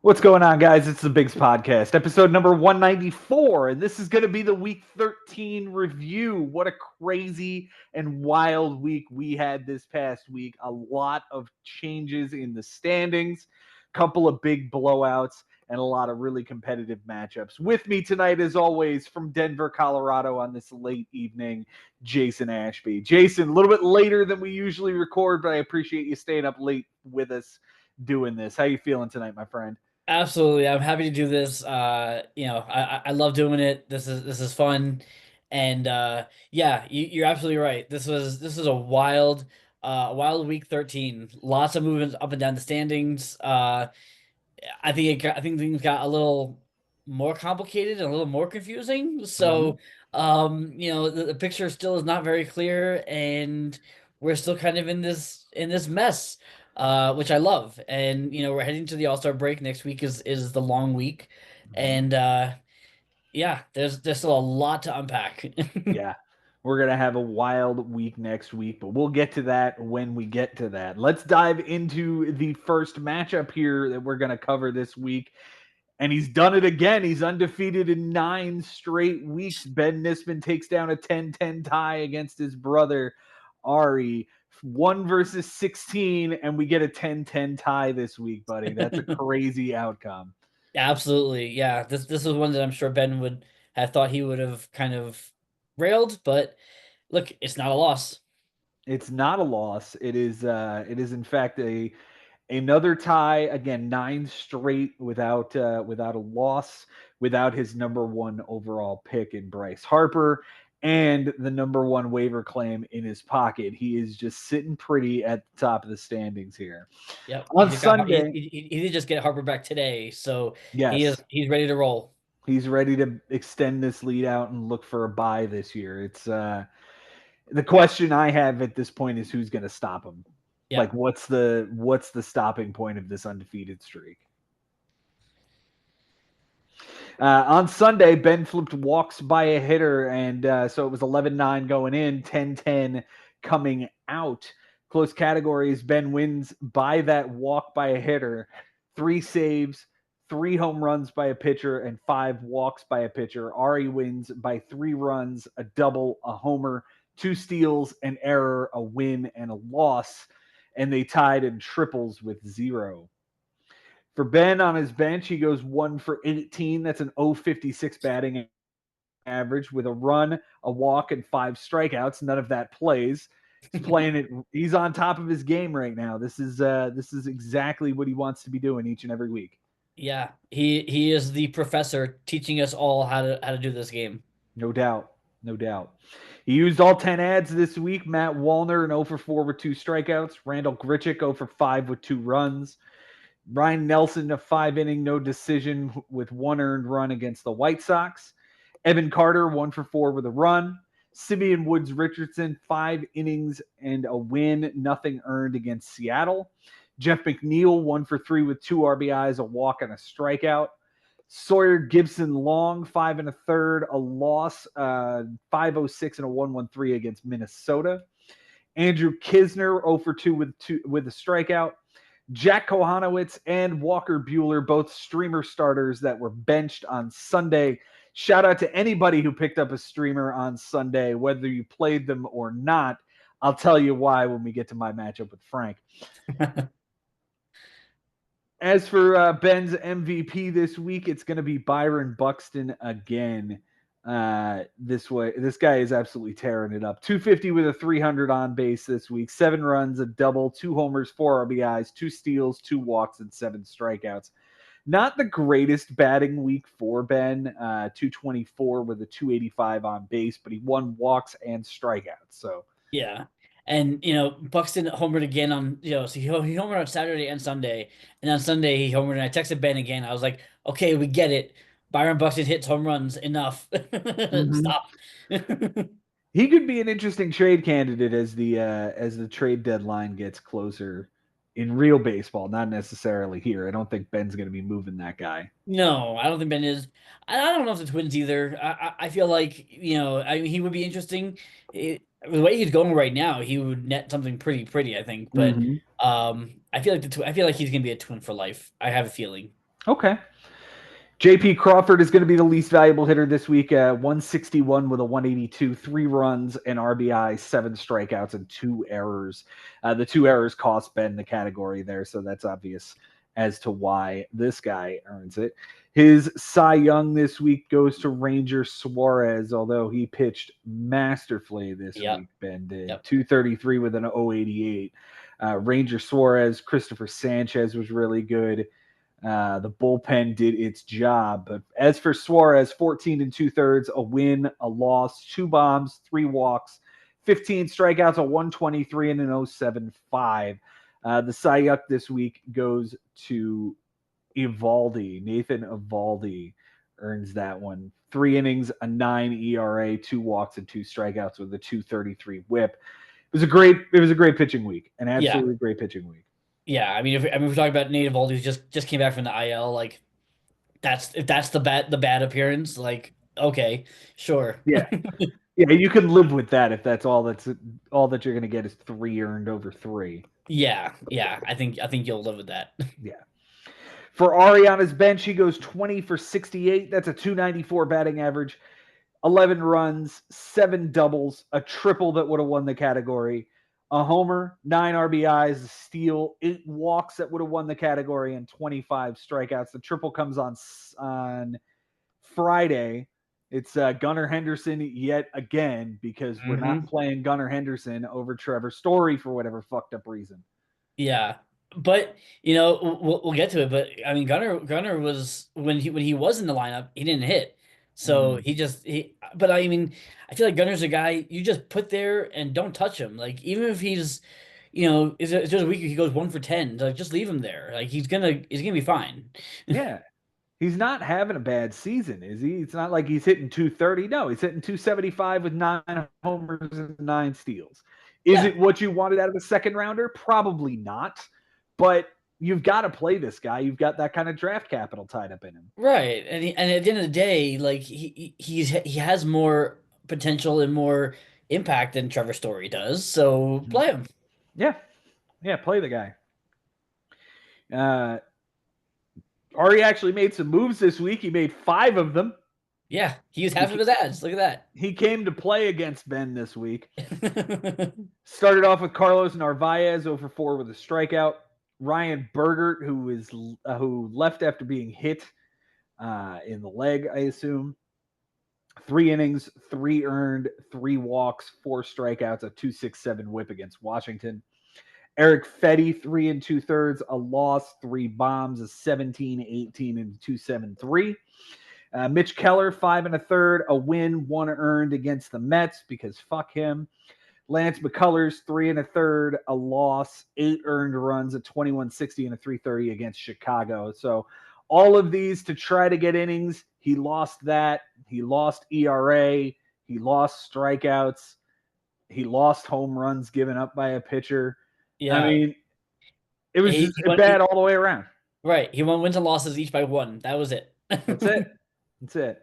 What's going on, guys? It's the Bigs Podcast, episode number 194. And this is going to be the week 13 review. What a crazy and wild week we had this past week. A lot of changes in the standings, couple of big blowouts, and a lot of really competitive matchups. With me tonight, as always, from Denver, Colorado, on this late evening, Jason Ashby. Jason, a little bit later than we usually record, but I appreciate you staying up late with us doing this. How you feeling tonight, my friend? Absolutely. I'm happy to do this. I love doing it. This is fun. And yeah, you're absolutely right. This was a wild week 13. Lots of movements up and down the standings. I think things got a little more complicated and a little more confusing. Mhm. So, the picture still is not very clear, and we're still kind of in this mess, which I love. And we're heading to the All-Star break next week is the long week, Mhm. and yeah, there's still a lot to unpack. Yeah. We're going to have a wild week next week, but we'll get to that when we get to that. Let's dive into the first matchup here that we're going to cover this week. And he's done it again. He's undefeated in 9 straight weeks. Ben Nisman takes down a 10-10 tie against his brother, Ari. 1 versus 16, and we get a 10-10 tie this week, buddy. That's a crazy outcome. Absolutely, yeah. This was one that I'm sure Ben would have thought he would have kind of railed, but look, it's not a loss. It's not a loss. It is in fact a another tie again, 9 straight without a loss, without his number one overall pick in Bryce Harper and the number one waiver claim in his pocket. He is just sitting pretty at the top of the standings here. Yep, he On just got Sunday, he did just get Harper back today, so yes, he's ready to roll. he's ready to extend this lead out and look for a bye this year. It's the question I have at this point is who's going to stop him. Yeah. Like what's the stopping point of this undefeated streak? On Sunday, Ben flipped walks by a hitter, and so it was 11-9 going in, 10-10 coming out. Close categories, Ben wins by that walk by a hitter, 3 saves, 3 home runs by a pitcher, and 5 walks by a pitcher. Ari wins by 3 runs, a double, a homer, 2 steals, an error, a win, and a loss. And they tied in triples with 0. For Ben on his bench, he goes 1 for 18. That's an 0.56 batting average with a run, a walk, and 5 strikeouts. None of that plays. He's playing it. He's on top of his game right now. This is exactly what he wants to be doing each and every week. Yeah, he is the professor teaching us all how to do this game. No doubt. No doubt. He used all 10 ads this week. Matt Wallner, an 0 for 4 with 2 strikeouts. Randall Grichuk, 0 for 5 with 2 runs. Ryan Nelson, a 5 inning, no decision with 1 earned run against the White Sox. Evan Carter, 1 for 4 with a run. Simeon Woods Richardson, 5 innings and a win, nothing earned against Seattle. Jeff McNeil, 1 for 3 with 2 RBIs, a walk, and a strikeout. Sawyer Gibson Long, 5 1/3, a loss, 5.06 and a 1.13 against Minnesota. Andrew Kisner, 0 for 2 with a strikeout. Jack Kohanowitz and Walker Bueller, both streamer starters that were benched on Sunday. Shout out to anybody who picked up a streamer on Sunday, whether you played them or not. I'll tell you why when we get to my matchup with Frank. As for Ben's MVP this week, it's going to be Byron Buxton again. This guy is absolutely tearing it up. 250 with a 300 on base this week. 7 runs, a double, 2 homers, 4 RBIs, 2 steals, 2 walks, and 7 strikeouts. Not the greatest batting week for Ben. 224 with a 285 on base, but he won walks and strikeouts. So Yeah. And Buxton homered again on so he homered on Saturday and Sunday, and on Sunday he homered, and I texted Ben again. I was like, okay, we get it. Byron Buxton hits home runs enough. mhm. Stop. He could be an interesting trade candidate as the trade deadline gets closer in real baseball, not necessarily here. I don't think Ben's going to be moving that guy. No, I don't think Ben is. I don't know if the Twins either. I feel like I mean, he would be interesting. The way he's going right now, he would net something pretty, I think. But Mm-hmm. I feel like I feel like he's gonna be a Twin for life. I have a feeling. Okay. JP Crawford is going to be the least valuable hitter this week at 161 with a 182, 3 runs, an RBI, 7 strikeouts, and 2 errors. The 2 errors cost Ben the category there, so that's obvious as to why this guy earns it. His Cy Young this week goes to Ranger Suarez, although he pitched masterfully this Yep. week. Ben did Yep. 233 with an 088. Ranger Suarez, Christopher Sanchez was really good. The bullpen did its job. But as for Suarez, 14 and 2/3, a win, a loss, 2 bombs, 3 walks, 15 strikeouts, a 123 and an 075. The Cy Young this week goes to Evaldi. Nathan Evaldi earns that one. 3 innings, a 9 ERA, 2 walks, and 2 strikeouts with a 233 whip. It was a great pitching week. An Yeah. absolutely great pitching week. Yeah. I mean, if we're talking about Native Old, who just came back from the IL, like if that's the bad appearance, like okay, sure. Yeah. Yeah, you can live with that if that's all that you're going to get is 3 earned over 3. Yeah, yeah. I think you'll live with that. Yeah. For Ariana's bench, he goes 20 for 68. That's a 294 batting average, 11 runs, 7 doubles, a triple that would have won the category, a homer, 9 RBIs, a steal, 8 walks that would have won the category, and 25 strikeouts. The triple comes on Friday. It's Gunnar Henderson yet again because we're not Hmm. playing Gunnar Henderson over Trevor Story for whatever fucked up reason. Yeah, but we'll get to it. But I mean, Gunner was when he was in the lineup, he didn't hit. So Mm. he. But I mean, I feel like Gunner's a guy you just put there and don't touch him. Like even if he's, it's just a week he goes 1 for 10. Like just leave him there. Like he's gonna be fine. Yeah, he's not having a bad season, is he? It's not like he's hitting 230. No, he's hitting 275 with 9 homers and 9 steals. Is Yeah, it what you wanted out of a second rounder? Probably not. But you've got to play this guy. You've got that kind of draft capital tied up in him. right. And at the end of the day, like he has more potential and more impact than Trevor Story does. So Mhm. play him. Yeah, yeah, play the guy. Uh, Ari actually made some moves this week. He made 5 of them. Yeah, he used half of He, his ads. Look at he came to play against Ben this week. that. Started off with Carlos Narvaez over 4 with a strikeout. Ryan Bergert, who left after being hit in the leg, I assume. 3 innings, 3 earned, 3 walks, 4 strikeouts, a 267 whip against Washington. Eric Fetty, 3 and 2/3, a loss, 3 bombs, a 17-18 and 273. Mitch Keller, 5 1/3, a win, 1 earned against the Mets because fuck him. Lance McCullers, 3 1/3, a loss, 8 earned runs, a 21-60 and a 330 against Chicago. So all of these to try to get innings. He lost that. He lost ERA. He lost strikeouts. He lost home runs given up by a pitcher. I Yeah, mean, it was he, just he went bad all the way around. right. He won wins and losses each by one. That was it. That's it. That's it.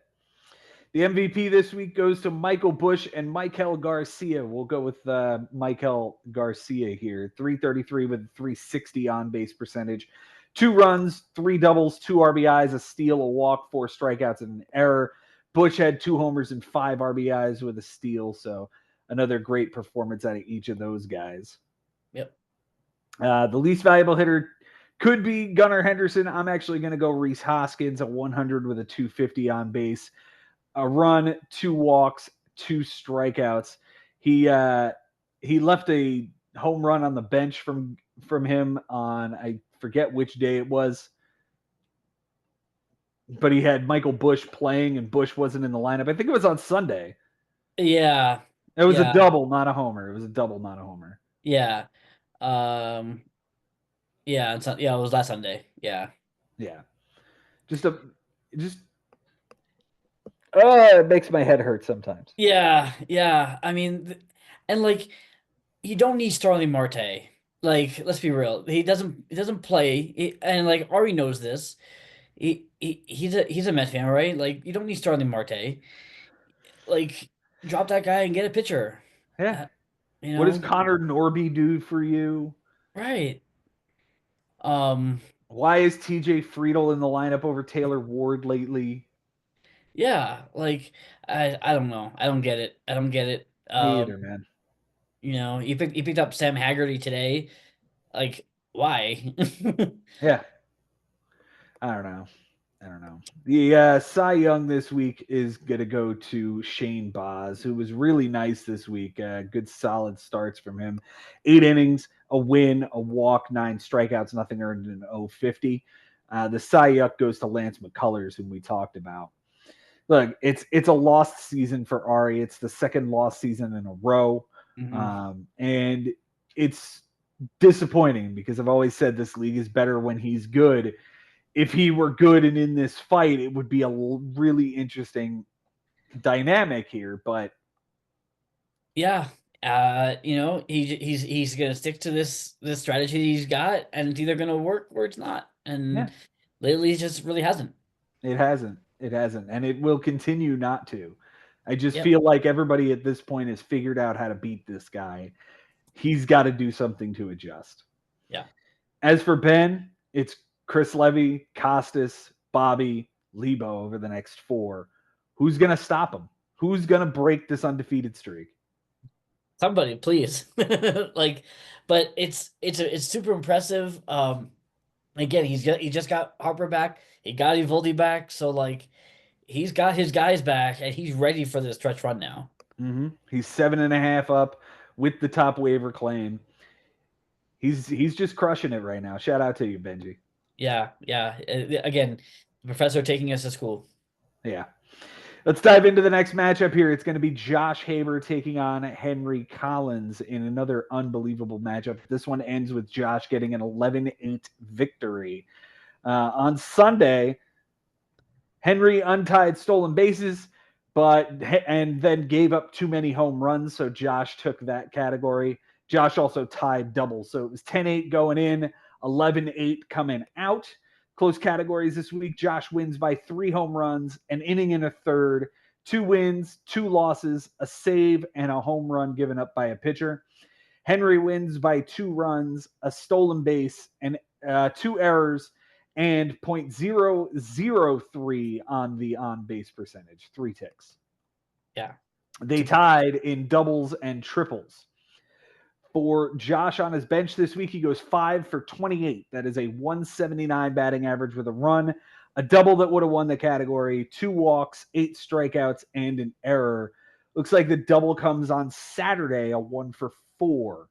The MVP this week goes to Michael Bush and Michael Garcia. We'll go with Michael Garcia here. 333 with 360 on base percentage. 2 runs, 3 doubles, 2 RBIs, a steal, a walk, 4 strikeouts, and an error. Bush had 2 homers and 5 RBIs with a steal. So another great performance out of each of those guys. Yep. The least valuable hitter could be Gunnar Henderson. I'm actually going to go Reese Hoskins, a 100 with a 250 on base, a run, 2 walks, 2 strikeouts. He left a home run on the bench from him on I forget which day it was, but he had Michael Bush playing and Bush wasn't in the lineup. I think it was on Sunday. Yeah. It was a Yeah. double, not a homer. It was a double, not a homer. Yeah. Um. Yeah. Yeah. It was last Sunday. Yeah. Yeah, just a just it makes my head hurt sometimes. Yeah. Yeah. I mean, and like you don't need Starling Marte. Like, let's be real. He doesn't play. And like Ari knows this. He's a Mets fan, right? Like, you don't need Starling Marte. Like, drop that guy and get a pitcher. Yeah. Uh, What does you know, Connor Norby do for you? right? Um. Why is TJ Friedel in the lineup over Taylor Ward lately? Yeah, like I don't know. I don't get it. I don't get it. Me either, man. He picked up Sam Haggerty today. Like, why? Yeah, I don't know. I don't know. The Cy Young this week is going to go to Shane Baz, who was really nice this week. Good solid starts from him. 8 innings, a win, a walk, 9 strikeouts, nothing earned in 050. The Cy Young goes to Lance McCullers, whom we talked about. Look, it's a lost season for Ari. It's the second lost season in a row. Mhm. And it's disappointing because I've always said this league is better when he's good. If he were good and in this fight, it would be a really interesting dynamic here. But Yeah. He's gonna stick to this strategy he's got, and it's either gonna work or it's not. yeah, And lately, it just really hasn't. it hasn't. It hasn't. And it will continue not to. I just Yep. feel like everybody at this point has figured out how to beat this guy. He's got to do something to adjust. Yeah. As for Ben, it's Chris Levy, Costas, Bobby, Lebo over the next four. Who's going to stop him? Who's going to break this undefeated streak? Somebody, please. Like, but it's super impressive. Again, he just got Harper back. He got Evaldi back. So like, he's got his guys back, and he's ready for this stretch run now. Mm-hmm. He's 7.5 up with the top waiver claim. He's just crushing it right now. Shout out to you, Benji. Yeah, yeah. Again, the professor taking us to school. Yeah. Let's dive into the next matchup here. It's going to be Josh Haber taking on Henry Collins in another unbelievable matchup. This one ends with Josh getting an 11-8 victory. On Sunday, Henry untied stolen bases, and then gave up too many home runs, so Josh took that category. Josh also tied doubles, so it was 10-8 going in, 11-8 coming out. Close categories this week. Josh wins by 3 home runs, an inning and a third, 2 wins, 2 losses, a save, and a home run given up by a pitcher. Henry wins by 2 runs, a stolen base, and 2 errors, and .003 on the on base percentage, 3 ticks. Yeah. They tied in doubles and triples. For Josh on his bench this week, he goes 5 for 28. That is a 179 batting average with a run, a double that would have won the category, 2 walks, 8 strikeouts, and an error. Looks like the double comes on Saturday, a 1 for 4.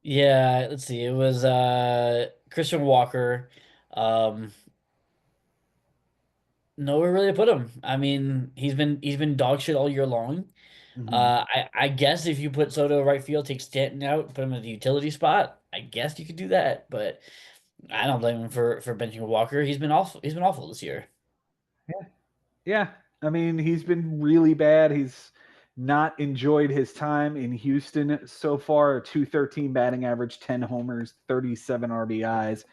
Yeah, let's see. It was Christian Walker. Um Nowhere really to put him. I mean, he's been dog shit all year long. Mm-hmm. I guess if you put Soto right field, take Stanton out, put him in the utility spot, I guess you could do that. But I don't blame him for benching Walker. He's been awful. He's been awful this year. Yeah. Yeah. I mean, he's been really bad. He's not enjoyed his time in Houston so far. A 213 batting average, 10 homers, 37 RBIs.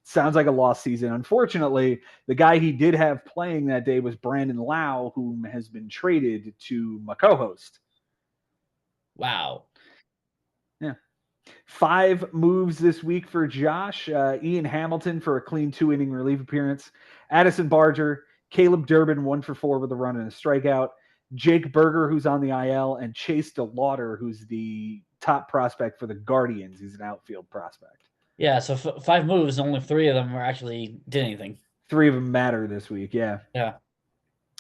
Sounds like a lost season. Unfortunately, the guy he did have playing that day was Brandon Lau, whom has been traded to my co-host. Wow. Yeah. 5 moves this week for Josh. Ian Hamilton for a clean 2-inning relief appearance. Addison Barger, Caleb Durbin 1 for 4 with a run and a strikeout. Jake Berger, who's on the IL, and Chase DeLauder, who's the top prospect for the Guardians. He's an outfield prospect. Yeah, so 5 moves, only 3 of them were actually did anything. 3 of them matter this week. Yeah. Yeah.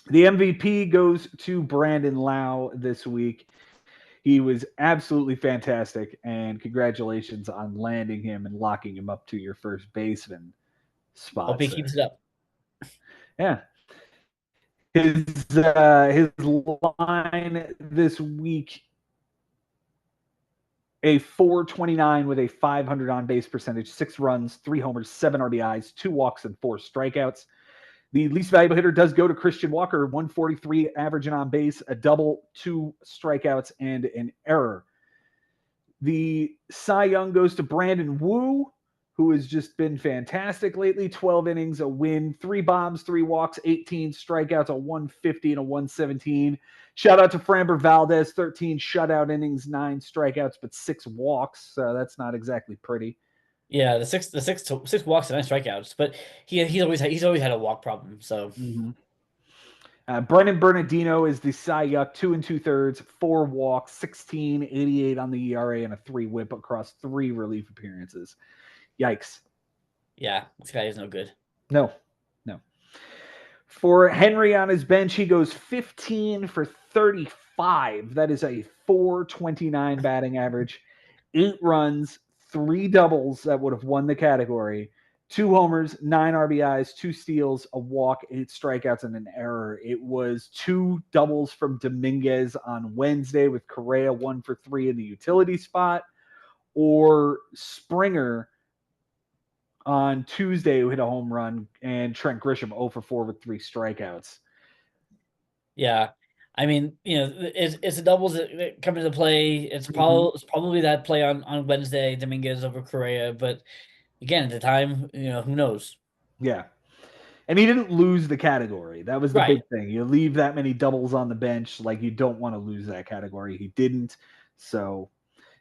The MVP goes to Brandon Lau this week. He was absolutely fantastic, and congratulations on landing him and locking him up to your first baseman Hope spot, he sir. keeps it up. Yeah. His line this week, a 429 with a 500 on base percentage, 6 runs, 3 homers, 7 RBIs, 2 walks, and 4 strikeouts. The least valuable hitter does go to Christian Walker, 143 average and on base, a double, 2 strikeouts, and an error. The Cy Young goes to Brandon Wu, who has just been fantastic lately. 12 innings, a win, 3 bombs, 3 walks, 18 strikeouts, a 150 and a 117. Shout out to Framber Valdez, 13 shutout innings, 9 strikeouts, but 6 walks. That's not exactly pretty. Yeah, the six walks and 9 strikeouts, but he's always had a walk problem. So Mm-hmm. Brennan Bernardino is the Cy Yuck, 2 2/3, 4 walks, 16.88 on the ERA, and a 3 WHIP across 3 relief appearances. Yikes! yeah, this guy is no good. No, no. For Henry on his bench, he goes 15 for 35. That is a 4.29 batting average, 8 runs, 3 doubles that would have won the category, 2 homers, 9 RBIs, 2 steals, a walk, 8 strikeouts, and an error. It was 2 doubles from Dominguez on Wednesday with Correa 1 for 3 in the utility spot, or Springer on Tuesday who hit a home run, and Trent Grisham 0 for 4 with 3 strikeouts. Yeah, I mean, it's the doubles that come into play. Mm-hmm. It's probably that play on Wednesday, Dominguez over Correa. But again, at the time, who knows? Yeah. And he didn't lose the category. That was the Right. big thing. You leave that many doubles on the bench, like you don't want to lose that category. He didn't. So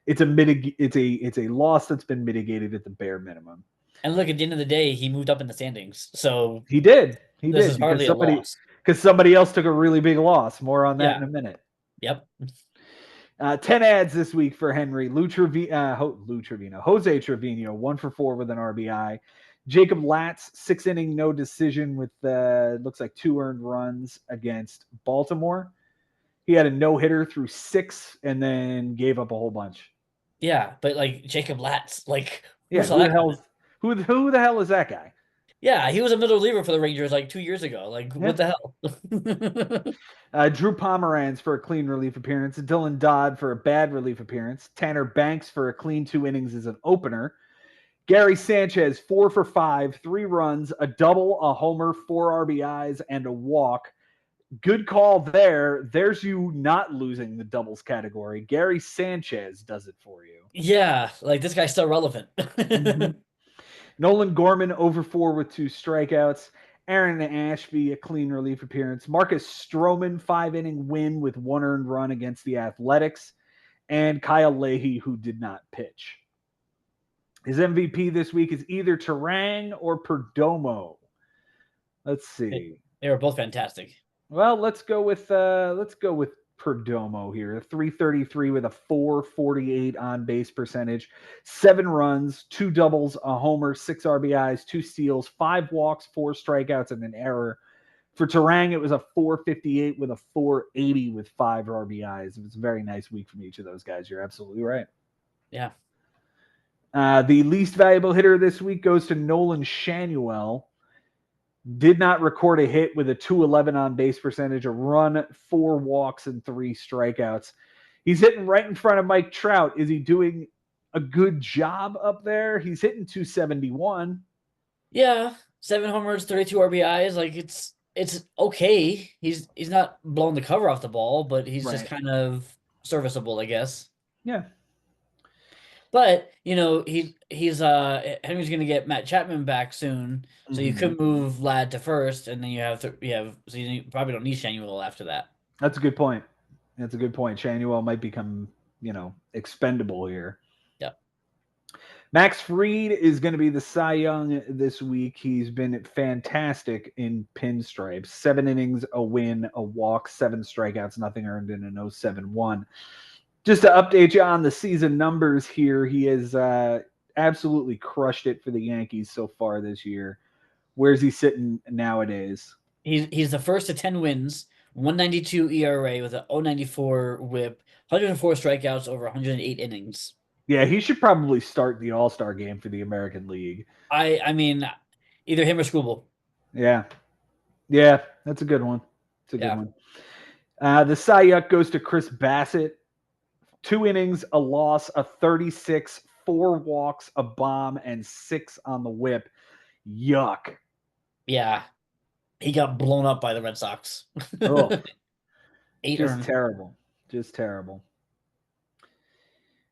it's a loss that's been mitigated at the bare minimum. And look, at the end of the day, he moved up in the standings, so He did. He this did is hardly a loss. because somebody else took a really big loss. More on that Yeah. in a minute. Yep. 10 ads this week for Henry. Lou Trevino. Jose Trevino, 1 for 4 with an RBI. Jacob Latz, 6 inning, no decision with looks like 2 earned runs against Baltimore. He had a no-hitter through 6 and then gave up a whole bunch. Yeah, but like Jacob Latz, like who Yeah, saw who the that hell coming? is who the hell is that guy? Yeah, he was a middle reliever for the Rangers like 2 years ago. Like, Yeah. what the hell? Drew Pomeranz for a clean relief appearance. Dylan Dodd for a bad relief appearance. Tanner Banks for a clean 2 innings as an opener. Gary Sanchez, 4 for 5, 3 runs, a double, a homer, 4 RBIs, and a walk. Good call there. There's you not losing the doubles category. Gary Sanchez does it for you. Yeah, like this guy's still relevant. Mm-hmm. Nolan Gorman, over 4 with 2 strikeouts. Aaron Ashby, a clean relief appearance. Marcus Stroman, 5 inning win with 1 earned run against the Athletics. And Kyle Leahy, who did not pitch. His MVP this week is either Terang or Perdomo. Let's see. They were both fantastic. Well, let's go with Perdomo here. 333 with a 448 on base percentage, 7 runs, 2 doubles, a homer, 6 RBIs, 2 steals, 5 walks, 4 strikeouts, and an error. For Terang, it was a 458 with a 480 with 5 RBIs. It was a very nice week from each of those guys. You're absolutely right. Yeah. The least valuable hitter this week goes to Nolan Shanuel. Did not record a hit with a 211 on base percentage, a run, 4 walks, and 3 strikeouts. He's hitting right in front of Mike Trout. Is he doing a good job up there? He's hitting 271. Yeah, 7 homers, 32 RBIs. Like it's okay. He's not blowing the cover off the ball, but he's just Right. kind of serviceable, I guess. Yeah. But he's Henry's gonna get Matt Chapman back soon, so you Mm-hmm. could move Lad to first, and then so you probably don't need Shanuel after that. That's a good point. That's a good point. Shanuel might become, expendable here. Yep. Max Fried is going to be the Cy Young this week. He's been fantastic in pinstripes. 7 innings, a win, a walk, 7 strikeouts, nothing earned, in an 0.71. Just to update you on the season numbers here, he has absolutely crushed it for the Yankees so far this year. Where's he sitting nowadays? He's the first to 10 wins, 192 ERA with a 094 WHIP, 104 strikeouts over 108 innings. Yeah, he should probably start the All-Star game for the American League. I mean, either him or Scooble. Yeah. Yeah, that's a good one. It's a good Yeah. one. The Cy Young goes to Chris Bassett. 2 innings, a loss, a 36, 4 walks, a bomb, and 6 on the whip. Yuck. Yeah. He got blown up by the Red Sox. Oh, 8 just earned. terrible. Just terrible.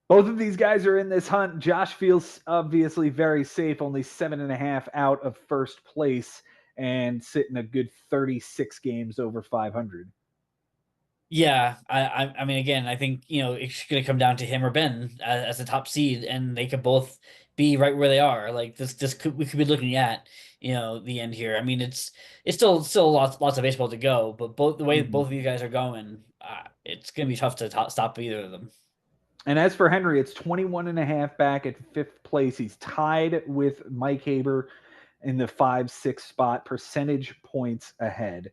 Both of these guys are in this hunt. Josh feels obviously very safe, only 7.5 out of first place and sitting a good 36 games over 500. Yeah, I mean, again, I think it's going to come down to him or Ben as a top seed, and they could both be right where they are. Like we could be looking at the end here. I mean, it's still lots of baseball to go, but both the way Mhm. both of you guys are going, it's going to be tough to stop either of them. And as for Henry, it's 21 and a half back at fifth place. He's tied with Mike Haber in the 5-6 spot, percentage points ahead.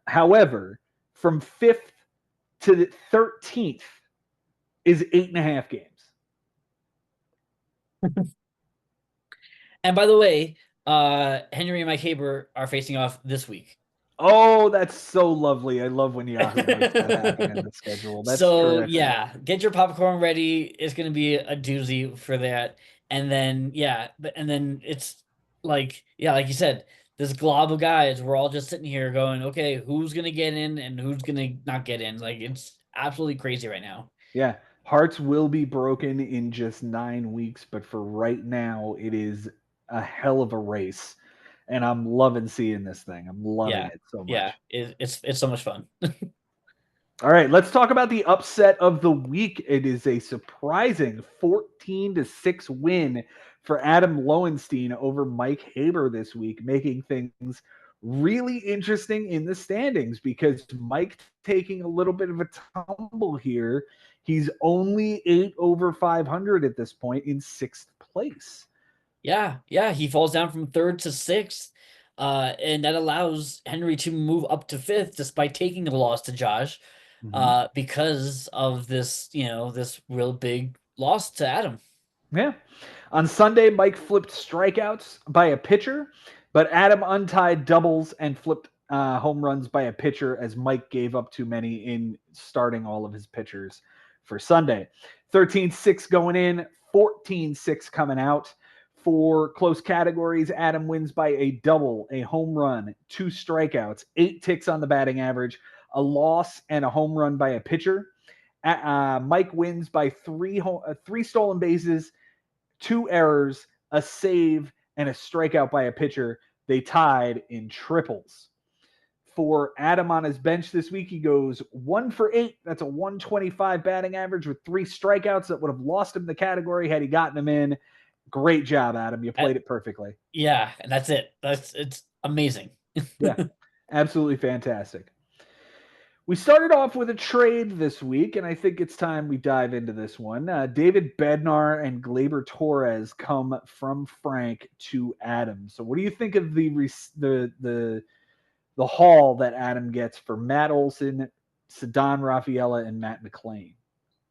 However, from fifth to the 13th is 8.5 games. And by the way, Henry and Mike Haber are facing off this week. Oh, that's so lovely. I love when Yahoo makes that happen in the schedule. That's So terrific. yeah, get your popcorn ready. It's gonna be a doozy for that. And then and then it's like like you said, this glob of guys, we're all just sitting here going, okay, who's gonna get in and who's gonna not get in? Like it's absolutely crazy right now. Yeah. Hearts will be broken in just 9 weeks, but for right now, it is a hell of a race. And I'm loving seeing this thing. I'm loving Yeah, it so yeah, much. it's so much fun. All right, let's talk about the upset of the week. It is a surprising 14-6 win for Adam Lowenstein over Mike Haber this week, making things really interesting in the standings because Mike taking a little bit of a tumble here. He's only 8 over 500 at this point in sixth place. Yeah, he falls down from third to sixth. And that allows Henry to move up to fifth despite taking a loss to Josh, Mhm. because of this real big loss to Adam. Yeah. On Sunday, Mike flipped strikeouts by a pitcher, but Adam untied doubles and flipped home runs by a pitcher as Mike gave up too many in starting all of his pitchers for Sunday. 13-6 going in, 14-6 coming out. For close categories, Adam wins by a double, a home run, 2 strikeouts, 8 ticks on the batting average, a loss, and a home run by a pitcher. Mike wins by three stolen bases, 2 errors, a save, and a strikeout by a pitcher. They tied in triples. For Adam on his bench this week, he goes 1 for 8. That's a 125 batting average with 3 strikeouts that would have lost him the category had he gotten them in. Great job, Adam. You Uh, played it perfectly. yeah, and that's it. It's amazing. Yeah, absolutely fantastic. We started off with a trade this week, and I think it's time we dive into this one. David Bednar and Glaber Torres come from Frank to Adam. So, what do you think of the haul that Adam gets for Matt Olson, Ceddanne Rafaela, and Matt McLean?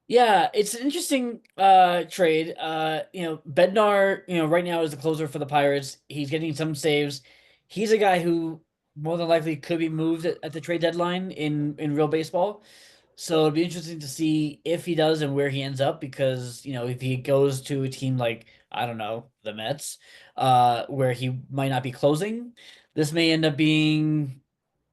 Yeah, it's an interesting trade. Bednar, right now is the closer for the Pirates. He's getting some saves. He's a guy who more than likely could be moved at the trade deadline in real baseball. So it'd be interesting to see if he does and where he ends up because, if he goes to a team like, I don't know, the Mets, where he might not be closing, this may end up being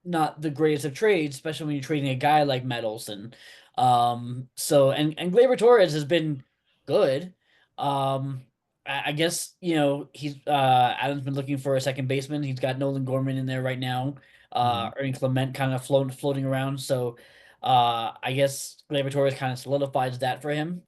not the greatest of trades, especially when you're trading a guy like Matt Olson. So and Gleyber Torres has been good. I guess he's Adam's been looking for a second baseman. He's got Nolan Gorman in there right now. Mhm. Ernie Clement kind of floating around. So I guess Gleyber Torres kind of solidifies that for him.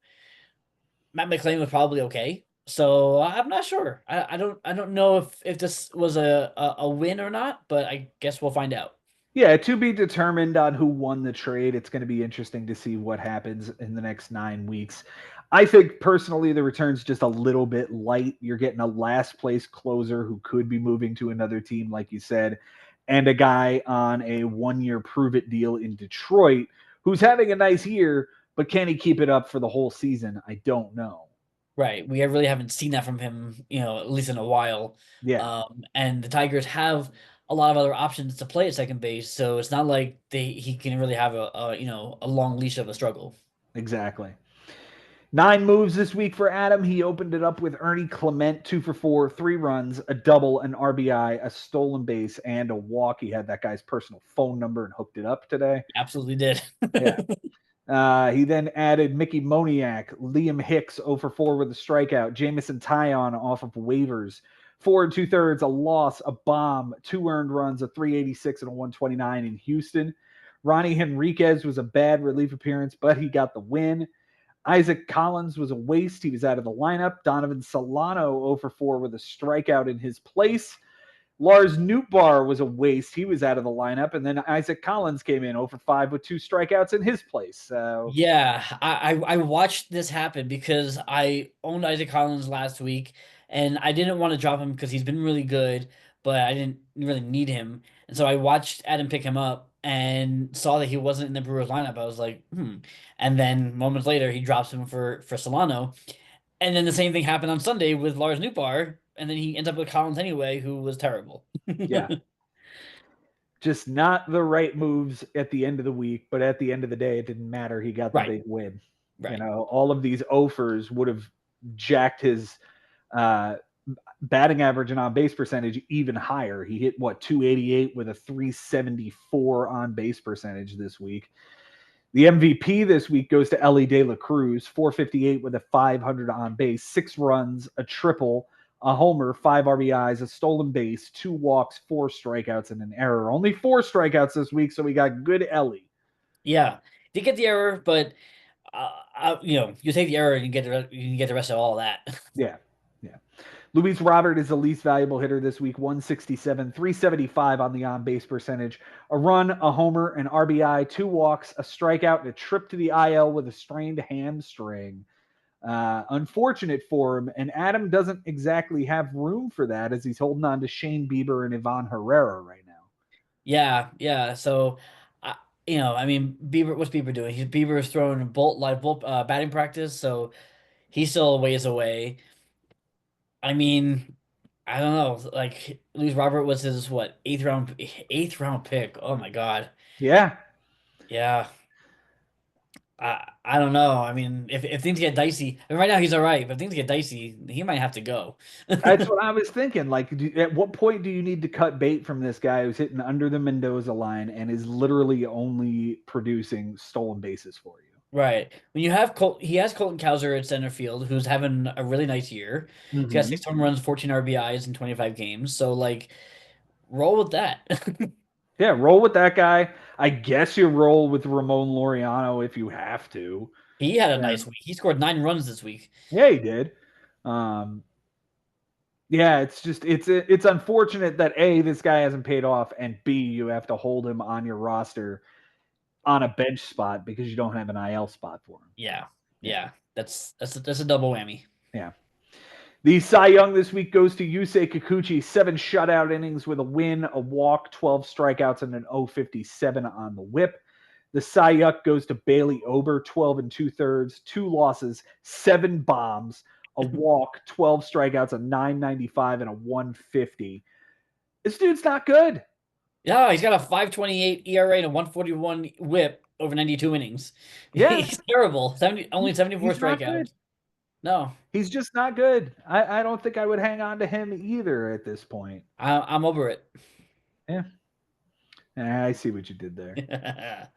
Matt McLean was probably okay. So I'm not sure. I don't know if this was a win or not, but I guess we'll find out. Yeah, to be determined on who won the trade. It's going to be interesting to see what happens in the next 9 weeks. I think personally the return's just a little bit light. You're getting a last place closer who could be moving to another team, like you said, and a guy on a 1 year prove it deal in Detroit who's having a nice year, but can he keep it up for the whole season? I don't know. Right. We really haven't seen that from him, at least in a while. Yeah, And the Tigers have a lot of other options to play at second base, so it's not like he can really have a long leash of a struggle. exactly. 9 moves this week for Adam. He opened it up with Ernie Clement, 2 for 4, 3 runs, a double, an RBI, a stolen base, and a walk. He had that guy's personal phone number and hooked it up today. Absolutely did. Yeah. He then added Mickey Moniak, Liam Hicks 0 for 4 with a strikeout, Jamison Tyon off of waivers, 4 2/3, a loss, a bomb, 2 earned runs, a 386 and a 129 in Houston. Ronnie Henriquez was a bad relief appearance, but he got the win. Isaac Collins was a waste. He was out of the lineup. Donovan Solano 0 for 4 with a strikeout in his place. Lars Nootbaar was a waste. He was out of the lineup. And then Isaac Collins came in 0 for 5 with 2 strikeouts in his place. So, Yeah, I watched this happen because I owned Isaac Collins last week, and I didn't want to drop him because he's been really good, but I didn't really need him. And so I watched Adam pick him up and saw that he wasn't in the Brewers lineup. I was like, hmm. And then moments later, he drops him for Solano. And then the same thing happened on Sunday with Lars Nootbaar, and then he ends up with Collins anyway, who was terrible. yeah, just not the right moves at the end of the week. But at the end of the day, it didn't matter. He got the Right, big win. right. All of these offers would have jacked his uh, batting average and on base percentage even higher. He hit 288 with a 374 on base percentage this week. The MVP this week goes to Ellie De La Cruz, 458 with a 500 on base, 6 runs, a triple, a homer, 5 RBIs, a stolen base, 2 walks, 4 strikeouts, and an error. Only 4 strikeouts this week, so we got good Ellie. Yeah, did get the error, but you take the error and you can get the rest of all of that. Yeah, yeah. Luis Robert is the least valuable hitter this week, 167, 375 on the on base percentage, a run, a homer, an RBI, 2 walks, a strikeout, and a trip to the IL with a strained hamstring. Unfortunate for him, and Adam doesn't exactly have room for that as he's holding on to Shane Bieber and Ivan Herrera right now. Yeah, yeah. So, I mean, Bieber, what's Bieber doing? Bieber is throwing a bolt batting practice, so he's still a ways away. I mean, I don't know. Like Luis Robert was his what eighth round pick. Oh my God. Yeah, Yeah. I don't know. I mean, if things get dicey, I mean, right now he's all right, but if things get dicey, he might have to go. that's what I was thinking. Like, at what point do you need to cut bait from this guy who's hitting under the Mendoza line and is literally only producing stolen bases for you? Right. When you have he has Colton Cowser at center field, who's having a really nice year. He's got Mm-hmm. 6 home runs, 14 RBIs in 25 games. So like, roll with that. Yeah, roll with that guy. I guess you roll with Ramon Laureano if you have to. He had a Yeah, nice week. He scored 9 runs this week. yeah, he did. Um, yeah, it's just it's unfortunate that A, this guy hasn't paid off, and B, you have to hold him on your roster on a bench spot because you don't have an IL spot for him. Yeah, Yeah, yeah. That's a double whammy. yeah. The Cy Young this week goes to Yusei Kikuchi, 7 shutout innings with a win, a walk, 12 strikeouts, and an 0.57 on the whip. The Cy Young goes to Bailey Ober, 12 and 2/3, 2 losses, 7 bombs, a walk, 12 strikeouts, a 995, and a 150. This dude's not good. Yeah, he's got a 5.28 ERA and a 1.41 whip over 92 innings. Yeah, He's terrible. Only 74 he's not good. strikeouts. No, He's just not good. I don't think I would hang on to him either at this point. I'm over it. Yeah, I see what you did there.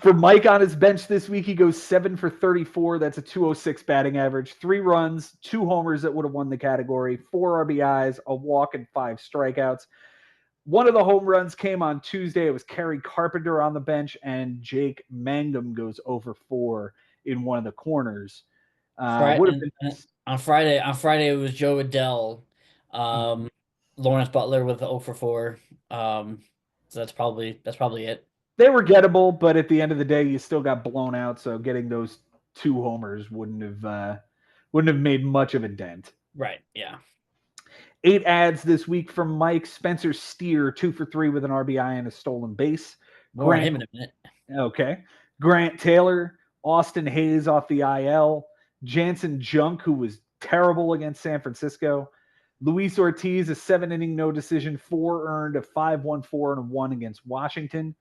For Mike on his bench this week, he goes 7 for 34. That's a 206 batting average, 3 runs, 2 homers that would have won the category, 4 RBIs, a walk, and 5 strikeouts. One of the home runs came on Tuesday. It was Kerry Carpenter on the bench, and Jake Mangum goes over 4 in one of the corners. Would have been On Friday it was Joe Adell, Lawrence Butler with the 0 for 4. So that's probably it. They were gettable, but at the end of the day, you still got blown out. So getting those 2 homers wouldn't have made much of a dent. Right. Yeah. 8 ads this week from Mike. Spencer Steer, 2 for 3 with an RBI and a stolen base. More on him in a minute. Okay. Grant Taylor, Austin Hayes off the IL, Jansen Junk, who was terrible against San Francisco, Luis Ortiz, a 7-inning no decision, 4 earned, a 5.14 and a 1 against Washington.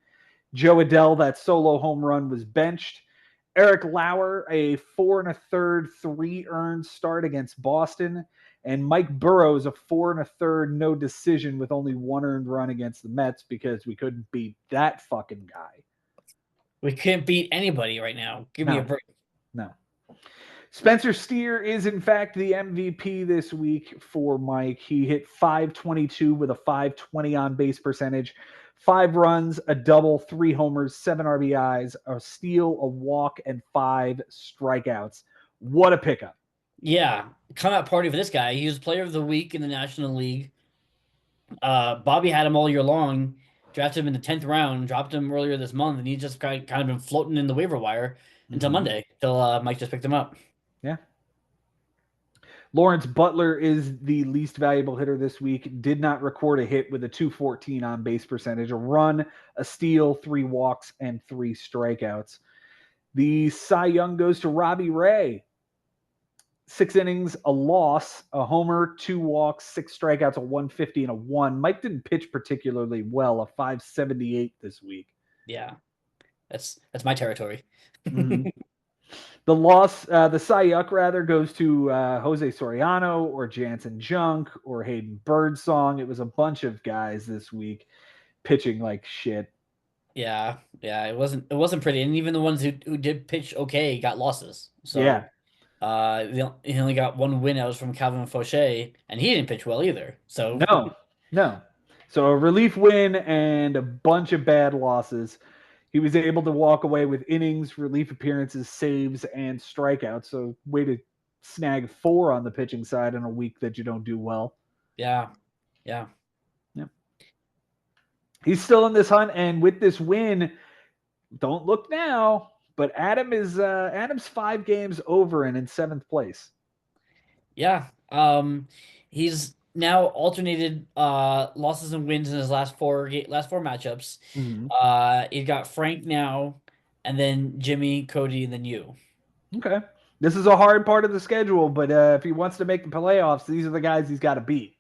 Joe Adell, that solo home run, was benched. Eric Lauer, a 4 1/3, 3 earned start against Boston. And Mike Burrows, a 4 1/3 no decision with only 1 earned run against the Mets because we couldn't beat that fucking guy. We can't beat anybody right now. Give me a break. No. Spencer Steer is, in fact, the MVP this week for Mike. He hit 522 with a 520 on base percentage, 5 runs, a double, 3 homers, 7 RBIs, a steal, a walk, and 5 strikeouts. What a pickup. Yeah, come out party for this guy. He was player of the week in the National League. Bobby had him all year long, drafted him in the 10th round, dropped him earlier this month, and he's just kind of been floating in the waiver wire until Mm-hmm. Monday, till Mike just picked him up. Yeah. Lawrence Butler is the least valuable hitter this week. Did not record a hit with a 214 on base percentage, a run, a steal, 3 walks, and 3 strikeouts. The Cy Young goes to Robbie Ray. 6 innings, a loss, a homer, 2 walks, 6 strikeouts, a 150, and a 1. Mike didn't pitch particularly well, a 578 this week. Yeah, that's my territory. Mm-hmm. The Cy Young rather goes to Jose Soriano or Jansen Junk or Hayden Birdsong. It was a bunch of guys this week pitching like shit. Yeah, it wasn't pretty, and even the ones who did pitch okay got losses. Yeah. So he only got one win. That was from Calvin Fauché, and he didn't pitch well either. So No, no. So a relief win and a bunch of bad losses. He was able to walk away with innings, relief appearances, saves, and strikeouts. So way to snag 4 on the pitching side in a week that you don't do well. yeah. Yeah. He's still in this hunt, and with this win, don't look now, but Adam's 5 games over and in 7th place. Yeah. He's now alternated losses and wins in his last four matchups. Mm-hmm. He's got Frank now, and then Jimmy, Cody, and then you. Okay. This is a hard part of the schedule, but if he wants to make the playoffs, these are the guys he's got to beat.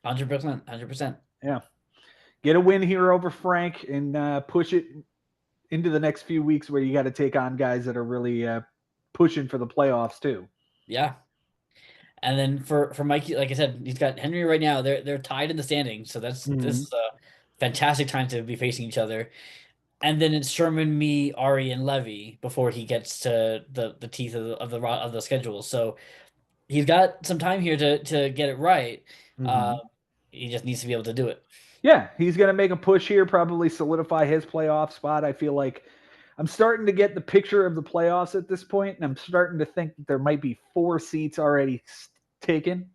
100%, 100%. Yeah. Get a win here over Frank and push it into the next few weeks where you got to take on guys that are really pushing for the playoffs too. Yeah. And then for Mikey, like I said, he's got Henry right now. They're tied in the standings, so this is a fantastic time to be facing each other. And then it's Sherman, me, Ari, and Levy before he gets to the teeth of the schedule. So he's got some time here to get it right. Mm-hmm. He just needs to be able to do it. Yeah, he's going to make a push here, probably solidify his playoff spot. I feel like I'm starting to get the picture of the playoffs at this point, and I'm starting to think that there might be 4 seats already taken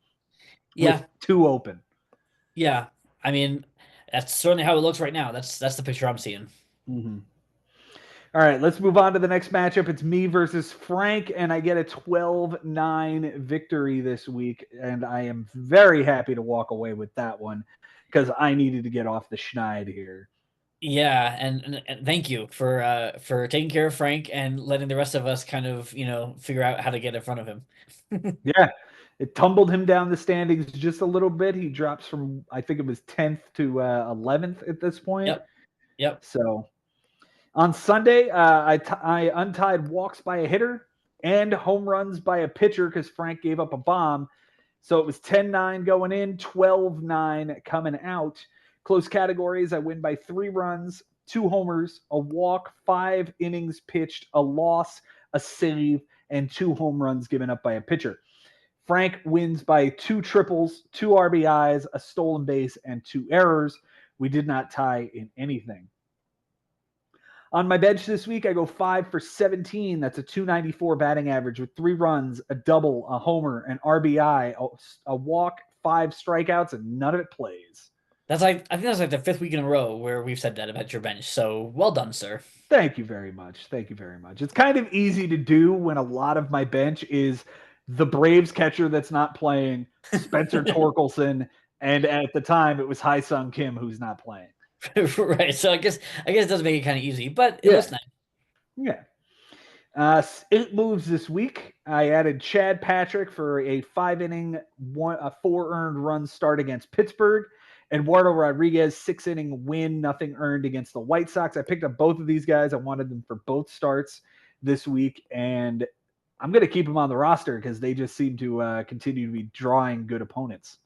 Yeah, with 2 open. yeah. I mean, that's certainly how it looks right now. That's the picture I'm seeing. Mm-hmm. All right, let's move on to the next matchup. It's me versus Frank, and I get a 12-9 victory this week, and I am very happy to walk away with that one because I needed to get off the schneid here. Yeah, and thank you for taking care of Frank and letting the rest of us kind of, figure out how to get in front of him. Yeah, it tumbled him down the standings just a little bit. He drops from, I think it was 10th to 11th at this point. Yep. So on Sunday, I untied walks by a hitter and home runs by a pitcher because Frank gave up a bomb. So it was 10-9 going in, 12-9 coming out. Close categories, I win by 3 runs, 2 homers, a walk, 5 innings pitched, a loss, a save, and 2 home runs given up by a pitcher. Frank wins by 2 triples, 2 RBIs, a stolen base, and 2 errors. We did not tie in anything. On my bench this week, I go 5 for 17. That's a 294 batting average with 3 runs, a double, a homer, an RBI, a walk, 5 strikeouts, and none of it plays. I think that's like the 5th week in a row where we've said that about your bench. So well done, sir. Thank you very much. Thank you very much. It's kind of easy to do when a lot of my bench is the Braves catcher that's not playing, Spencer Torkelson, and at the time it was Hae-Sung Kim who's not playing. Right. So I guess it does make it kind of easy, but it looks nice. Yeah. 8 moves this week. I added Chad Patrick for a 5-inning, 4 earned run start against Pittsburgh. Eduardo Rodriguez, 6-inning win, nothing earned against the White Sox. I picked up both of these guys. I wanted them for both starts this week, and I'm going to keep them on the roster because they just seem to continue to be drawing good opponents.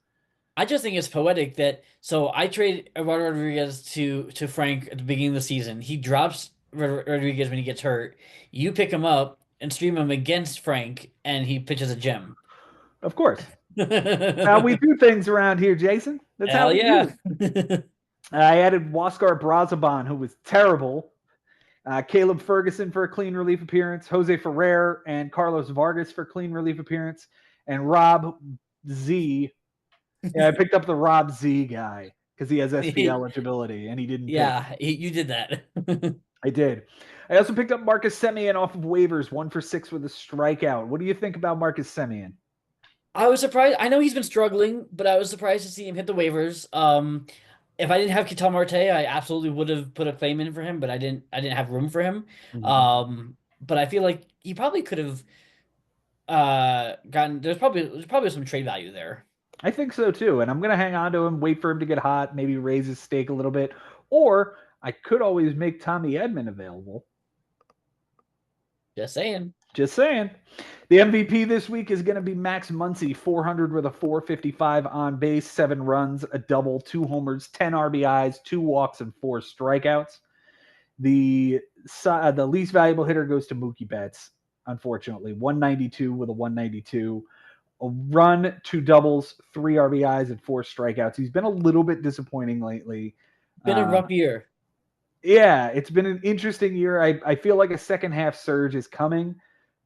I just think it's poetic that I trade Eduardo Rodriguez to Frank at the beginning of the season. He drops Rodriguez when he gets hurt. You pick him up, and stream him against Frank, and he pitches a gem. Of course. How we Hell do things around here, Jason. That's how we yeah. do. I added Waskar Brazaban, who was terrible. Caleb Ferguson for a clean relief appearance. Jose Ferrer and Carlos Vargas for clean relief appearance. And Rob Z. Yeah, I picked up the Rob Z guy because he has SP eligibility and he didn't pitch. Yeah, you did that. I did. I also picked up Marcus Semien off of waivers, 1 for 6 with a strikeout. What do you think about Marcus Semien? I was surprised. I know he's been struggling, but I was surprised to see him hit the waivers. If I didn't have Ketel Marte, I absolutely would have put a claim in for him, but I didn't. I didn't have room for him. But I feel like he probably could have gotten. There's probably some trade value there. I think so too, and I'm gonna hang on to him, wait for him to get hot, maybe raise his stake a little bit, or I could always make Tommy Edman available. Just saying. Just saying. The MVP this week is going to be Max Muncy, 400 with a 455 on base, 7 runs, a double, 2 homers, 10 RBIs, 2 walks, and 4 strikeouts. The least valuable hitter goes to Mookie Betts, unfortunately. 192 with a 192. A run, 2 doubles, 3 RBIs, and 4 strikeouts. He's been a little bit disappointing lately. Been a rough year. Yeah, it's been an interesting year. I feel like a second half surge is coming.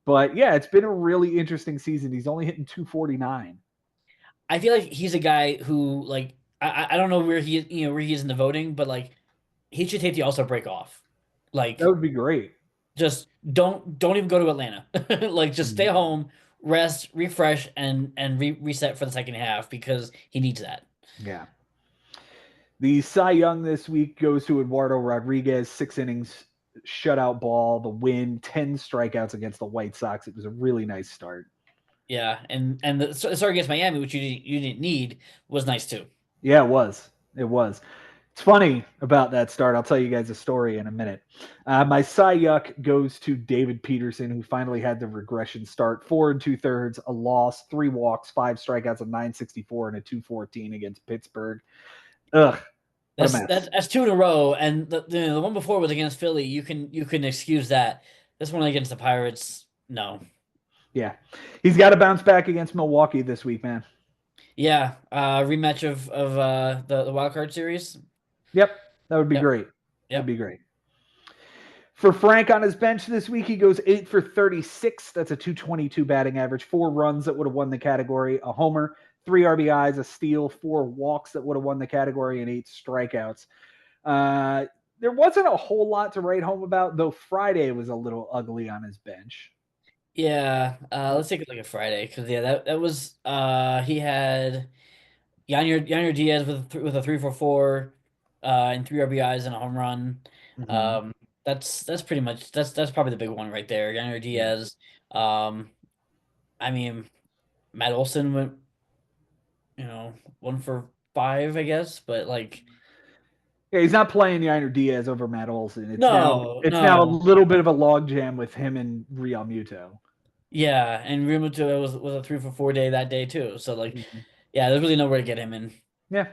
But yeah, it's been a really interesting season. He's only hitting 249. I feel like he's a guy who, like, I don't know where he is in the voting, but like he should take the All-Star break off. Like, that would be great. Just don't even go to Atlanta. Like, just stay home, rest, refresh, and reset for the second half because he needs that. Yeah. The Cy Young this week goes to Eduardo Rodriguez, 6 innings, shutout ball, the win, 10 strikeouts against the White Sox. It was a really nice start. Yeah, and the start against Miami, which you didn't need, was nice too. Yeah, it was. It was. It's funny about that start. I'll tell you guys a story in a minute. My Cy Yuck goes to David Peterson, who finally had the regression start. 4 2/3, a loss, 3 walks, 5 strikeouts, a 964, and a 214 against Pittsburgh. Ugh. That's 2 in a row, and the one before was against Philly. You can excuse that. This one against the Pirates, no. Yeah, he's got to bounce back against Milwaukee this week, man. Yeah, rematch of the wild card series. Yep, that would be great. Yep. That'd be great. For Frank on his bench this week, he goes 8 for 36. That's a 222 batting average. 4 runs that would have won the category. A homer, 3 RBIs, a steal, 4 walks that would have won the category, and 8 strikeouts. There wasn't a whole lot to write home about, though Friday was a little ugly on his bench. Yeah, let's take a look at Friday because that was he had Yanyer Diaz with a 3-for-4 and 3 RBIs and a home run. That's pretty much that's probably the big one right there. Yanyer Diaz. I mean, Matt Olson went 1 for 5, I guess, but like. Yeah, he's not playing Yanyer Diaz over Matt Olson. It's No, now a little bit of a logjam with him and Real Muto. Yeah, and Real Muto was a 3-for-4 day that day too. So like, yeah, there's really nowhere to get him in. Yeah.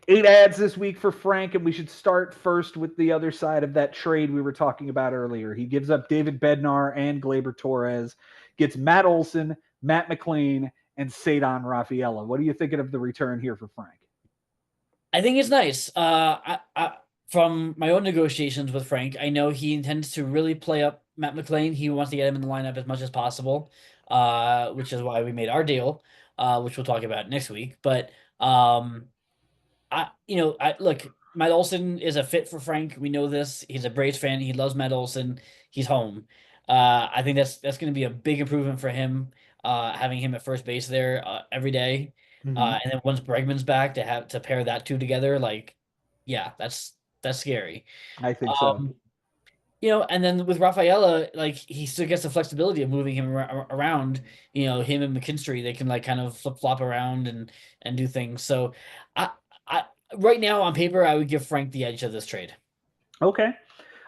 8 ads this week for Frank, and we should start first with the other side of that trade we were talking about earlier. He gives up David Bednar and Gleyber Torres, gets Matt Olson, Matt McLean, and Cedar Rafaela. What are you thinking of the return here for Frank? I think it's nice. From my own negotiations with Frank, I know he intends to really play up Matt McLean. He wants to get him in the lineup as much as possible, which is why we made our deal, which we'll talk about next week. But look, Matt Olson is a fit for Frank. We know this. He's a Braves fan. He loves Matt Olson. He's home. I think that's going to be a big improvement for him, having him at first base there every day. And then once Bregman's back to pair that two together, like, yeah, that's scary. I think so. And then with Rafaela, like, he still gets the flexibility of moving him around. Him and McKinstry, they can like kind of flip flop around and do things. So, I right now on paper, I would give Frank the edge of this trade. Okay.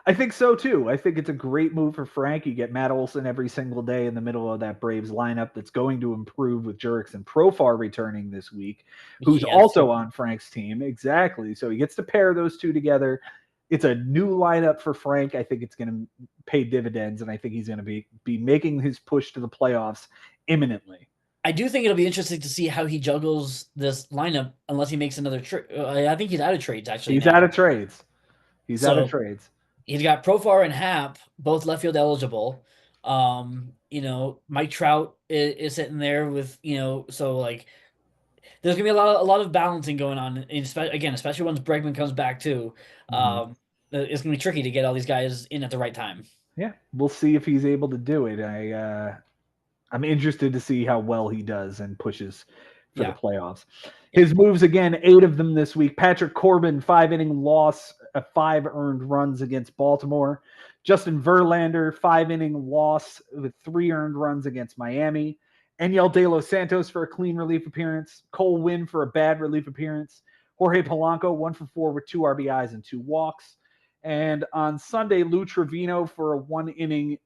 I think so too. I think it's a great move for Frank. You get Matt Olson every single day in the middle of that Braves lineup that's going to improve with Jurickson Profar returning this week, who's also on Frank's team. Exactly. So he gets to pair those two together. it's a new lineup for Frank. I think it's going to pay dividends, and I think he's going to be making his push to the playoffs imminently. I do think it'll be interesting to see how he juggles this lineup unless he makes another trade. I think he's out of trades actually He's out now. of trades. He's out of So trades. he's got Profar and Hap, both left field eligible. Mike Trout is sitting there with, so like there's gonna be a lot of balancing going on. Especially once Bregman comes back too. Mm-hmm. It's gonna be tricky to get all these guys in at the right time. Yeah, we'll see if he's able to do it. I'm interested to see how well he does and pushes for the Yeah. playoffs. Yeah. His moves again, 8 of them this week. Patrick Corbin, 5-inning loss, 5 earned runs against Baltimore. Justin Verlander, 5-inning loss with 3 earned runs against Miami. Enyel De Los Santos for a clean relief appearance. Cole Winn for a bad relief appearance. Jorge Polanco, 1-for-4 with 2 RBIs and 2 walks. And on Sunday, Lou Trevino for a 1-inning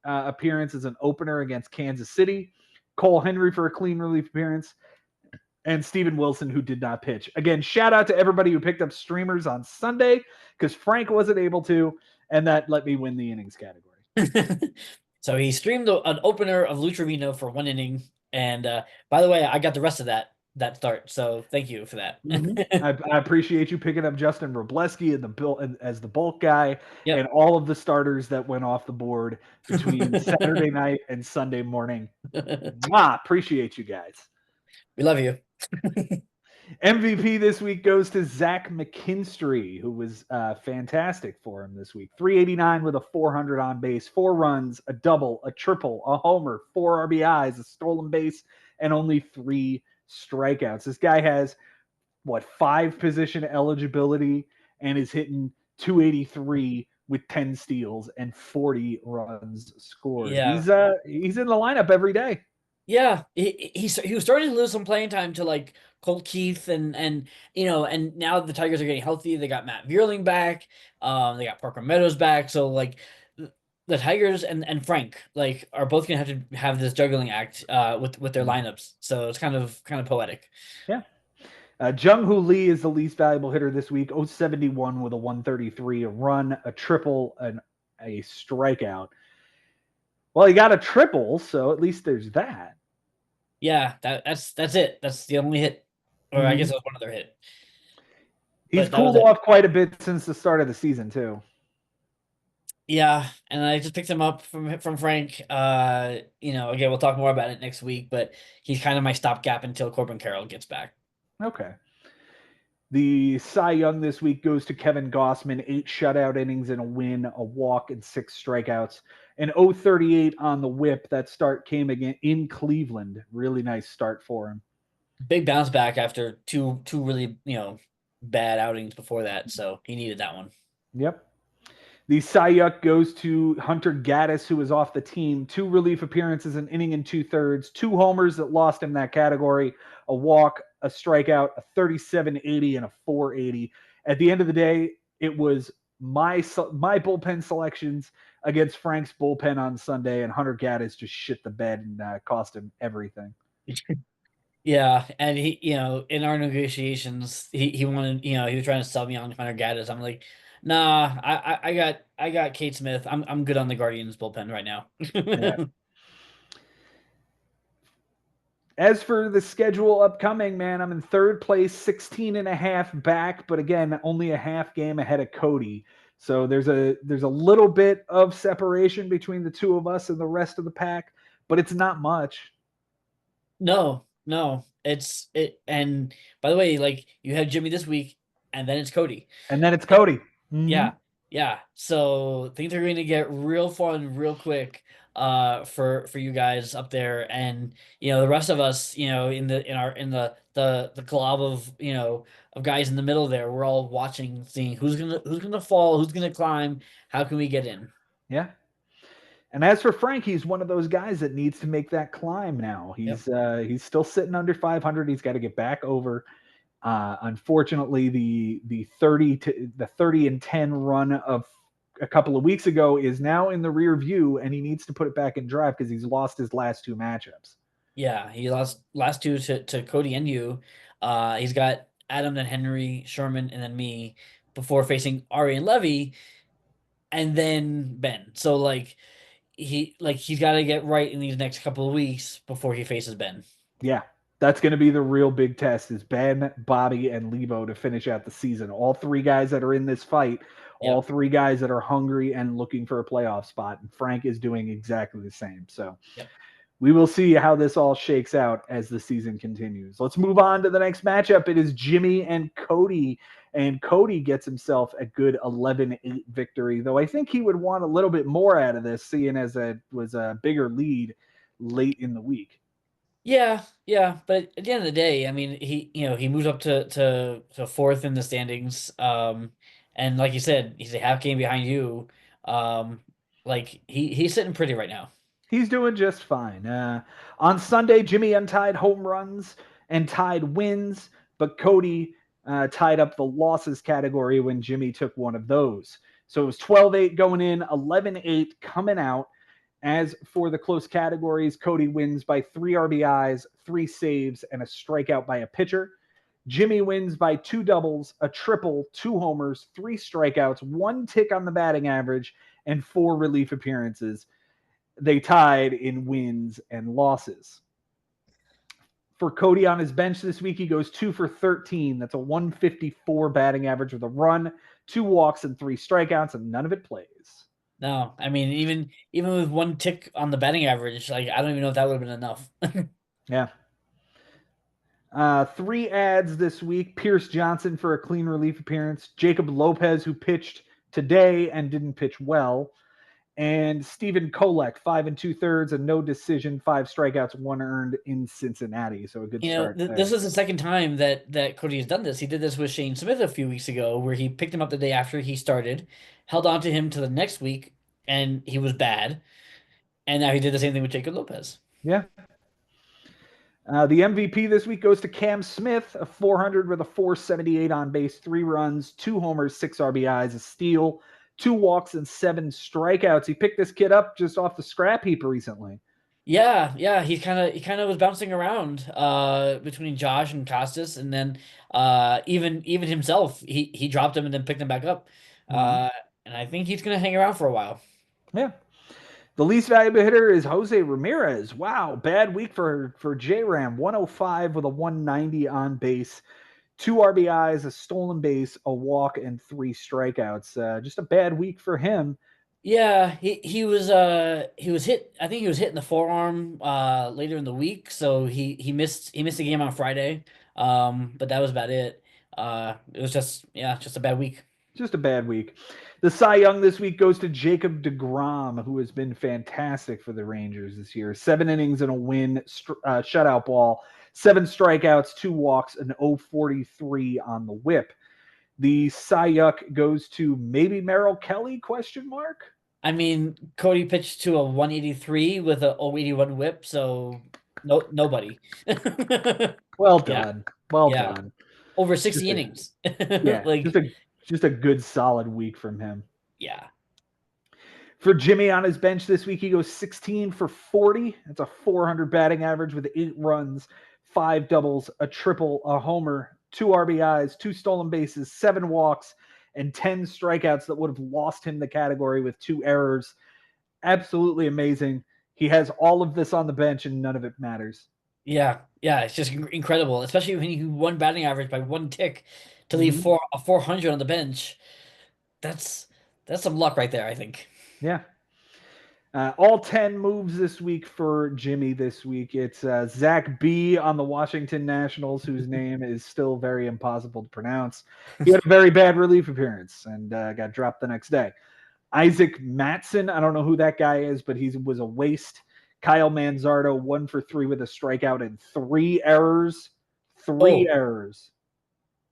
appearance as an opener against Kansas City. Cole Henry for a clean relief appearance. And Steven Wilson, who did not pitch. Again, shout out to everybody who picked up streamers on Sunday because Frank wasn't able to, and that let me win the innings category. So he streamed an opener of Lou Trevino for 1 inning. And by the way, I got the rest of that start. So thank you for that. I appreciate you picking up Justin Robleski as the bulk guy, Yep. and all of the starters that went off the board between Saturday night and Sunday morning. Appreciate you guys. We love you. MVP this week goes to Zach McKinstry, who was fantastic for him this week. 389 with a 400 on base, 4 runs, a double, a triple, a homer, 4 RBIs, a stolen base, and only 3 strikeouts. This guy has 5 position eligibility and is hitting 283 with 10 steals and 40 runs scored. Yeah. He's in the lineup every day. Yeah, he was starting to lose some playing time to like Colt Keith and now the Tigers are getting healthy. They got Matt Vierling back. They got Parker Meadows back. So like the Tigers and Frank like are both gonna have to have this juggling act with their lineups. So it's kind of poetic. Yeah. Jung Hoo Lee is the least valuable hitter this week. 071 with a 133, a run, a triple, and a strikeout. Well, he got a triple, so at least there's that. Yeah, that's it. That's the only hit, or I guess it was one other hit. He's cooled off quite a bit since the start of the season too. Yeah, and I just picked him up from Frank. Again, we'll talk more about it next week, but he's kind of my stopgap until Corbin Carroll gets back. Okay. The Cy Young this week goes to Kevin Gossman, 8 shutout innings and a win, a walk, and 6 strikeouts. And 038 on the whip. That start came again in Cleveland. Really nice start for him. Big bounce back after two really, bad outings before that. So he needed that one. Yep. The Cy Young goes to Hunter Gaddis, who was off the team. 2 relief appearances, an inning and 2/3, 2 homers that lost him that category, a walk, a strikeout, a 37-80, and a 480. At the end of the day, it was my bullpen selections against Frank's bullpen on Sunday, and Hunter Gaddis just shit the bed and cost him everything. Yeah, and he, in our negotiations, he wanted, he was trying to sell me on Hunter Gaddis. I'm like, nah, I got Kate Smith. I'm good on the Guardians bullpen right now. Yeah. As for the schedule upcoming, man, I'm in 3rd place, 16 and a half back, but again, only a half game ahead of Cody. So there's a little bit of separation between the two of us and the rest of the pack, but it's not much. No. And by the way, like you have Jimmy this week, and then it's Cody. And then it's Cody. Mm-hmm. Yeah. So things are going to get real fun real quick for you guys up there, and the rest of us, in the glob of of guys in the middle there, we're all watching, seeing who's gonna fall, who's gonna climb, how can we get in. Yeah. And as for Frank, he's one of those guys that needs to make that climb now. He's still sitting under 500. He's got to get back over. Unfortunately, the 30 and 10 run of a couple of weeks ago is now in the rear view, and he needs to put it back in drive because he's lost his last 2 matchups. Yeah, he lost last 2 to Cody and you. He's got Adam, then Henry, Sherman, and then me. before facing Ari and Levy, and then Ben. So like he's got to get right in these next couple of weeks before he faces Ben. Yeah, that's going to be the real big test is Ben, Bobby, and Levo to finish out the season. All three guys that are in this fight, all Yep. three guys that are hungry and looking for a playoff spot. And Frank is doing exactly the same. So Yep. we will see how this all shakes out as the season continues. Let's move on to the next matchup. It is Jimmy and Cody. And Cody gets himself a good 11-8 victory, though I think he would want a little bit more out of this, seeing as it was a bigger lead late in the week. Yeah, yeah, but at the end of the day, I mean, he moves up to fourth in the standings. And like you said, he's a half game behind you. Like he's sitting pretty right now. He's doing just fine. On Sunday, Jimmy untied home runs and tied wins, but Cody tied up the losses category when Jimmy took one of those. So it was 12-8 going in, 11-8 coming out. As for the close categories, Cody wins by 3 RBIs, 3 saves, and a strikeout by a pitcher. Jimmy wins by 2 doubles, a triple, 2 homers, 3 strikeouts, 1 tick on the batting average, and 4 relief appearances. They tied in wins and losses. For Cody on his bench this week, he goes 2 for 13. That's a 154 batting average with a run, 2 walks, and 3 strikeouts, and none of it plays. No, I mean even with 1 tick on the batting average, like I don't even know if that would have been enough. Yeah. 3 ads this week. Pierce Johnson for a clean relief appearance. Jacob Lopez, who pitched today and didn't pitch well. And Stephen Kolek, 5 2/3, a no decision, 5 strikeouts, 1 earned in Cincinnati. So a good start there. This is the second time that Cody has done this. He did this with Shane Smith a few weeks ago, where he picked him up the day after he started, held on to him to the next week, and he was bad. And now he did the same thing with Jacob Lopez. Yeah. The MVP this week goes to Cam Smith, a 400 with a 478 on base, 3 runs, 2 homers, 6 RBIs, a steal, 2 walks, and 7 strikeouts. He picked this kid up just off the scrap heap recently. Yeah, he kind of was bouncing around between Josh and Costas, and then even himself, he dropped him and then picked him back up. Mm-hmm. And I think he's gonna hang around for a while. Yeah. The least valuable hitter is Jose Ramirez. Wow, bad week for J-Ram. 105 with a 190 on base, 2 RBIs, a stolen base, a walk, and 3 strikeouts. Just a bad week for him. Yeah, he was hit. I think he was hit in the forearm later in the week, so he missed the game on Friday. But that was about it. It was just a bad week. Just a bad week. The Cy Young this week goes to Jacob deGrom, who has been fantastic for the Rangers this year. 7 innings and a win, shutout ball, 7 strikeouts, 2 walks, an 0.43 on the whip. The Cy Young goes to maybe Merrill Kelly, question mark? I mean, Cody pitched to a 183 with a 081 whip, so nobody. Well Yeah, done. Well yeah. done. Over 60 Just a, innings. yeah, Like, just a good solid week from him. yeah. For Jimmy on his bench this week, he goes 16 for 40. That's a 400 batting average with 8 runs, 5 doubles, a triple, a homer, 2 RBIs, 2 stolen bases, 7 walks, and 10 strikeouts that would have lost him the category with 2 errors. Absolutely amazing. He has all of this on the bench and none of it matters. Yeah, it's just incredible, especially when you won batting average by 1 tick to leave Mm-hmm. a 400 on the bench. That's some luck right there, I think. Yeah. All 10 moves this week for Jimmy this week. It's Zach B on the Washington Nationals, whose name is still very impossible to pronounce. He had a very bad relief appearance and got dropped the next day. Isaac Matson, I don't know who that guy is, but he was a waste. Kyle Manzardo, 1 for 3 with a strikeout and 3 errors. 3 Oh, errors.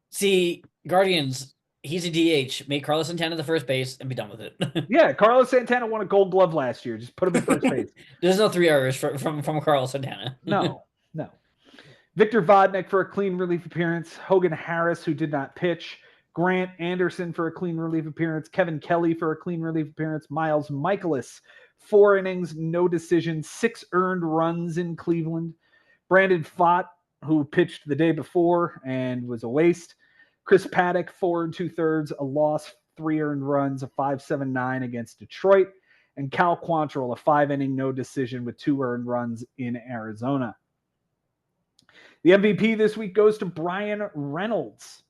see, Guardians, he's a DH. Make Carlos Santana the first base and be done with it. Yeah, Carlos Santana won a gold glove last year. Just put him in first base. There's no 3 errors from Carlos Santana. No. Victor Vodnik for a clean relief appearance. Hogan Harris, who did not pitch. Grant Anderson for a clean relief appearance. Kevin Kelly for a clean relief appearance. Miles Michaelis, 4 innings, no decision, 6 earned runs in Cleveland. Brandon Pfaadt, who pitched the day before and was a waste. Chris Paddock, 4 2/3, a loss, 3 earned runs, a 5.79 against Detroit. And Cal Quantrill, a 5 inning no decision with 2 earned runs in Arizona. The MVP this week goes to Brian Reynolds.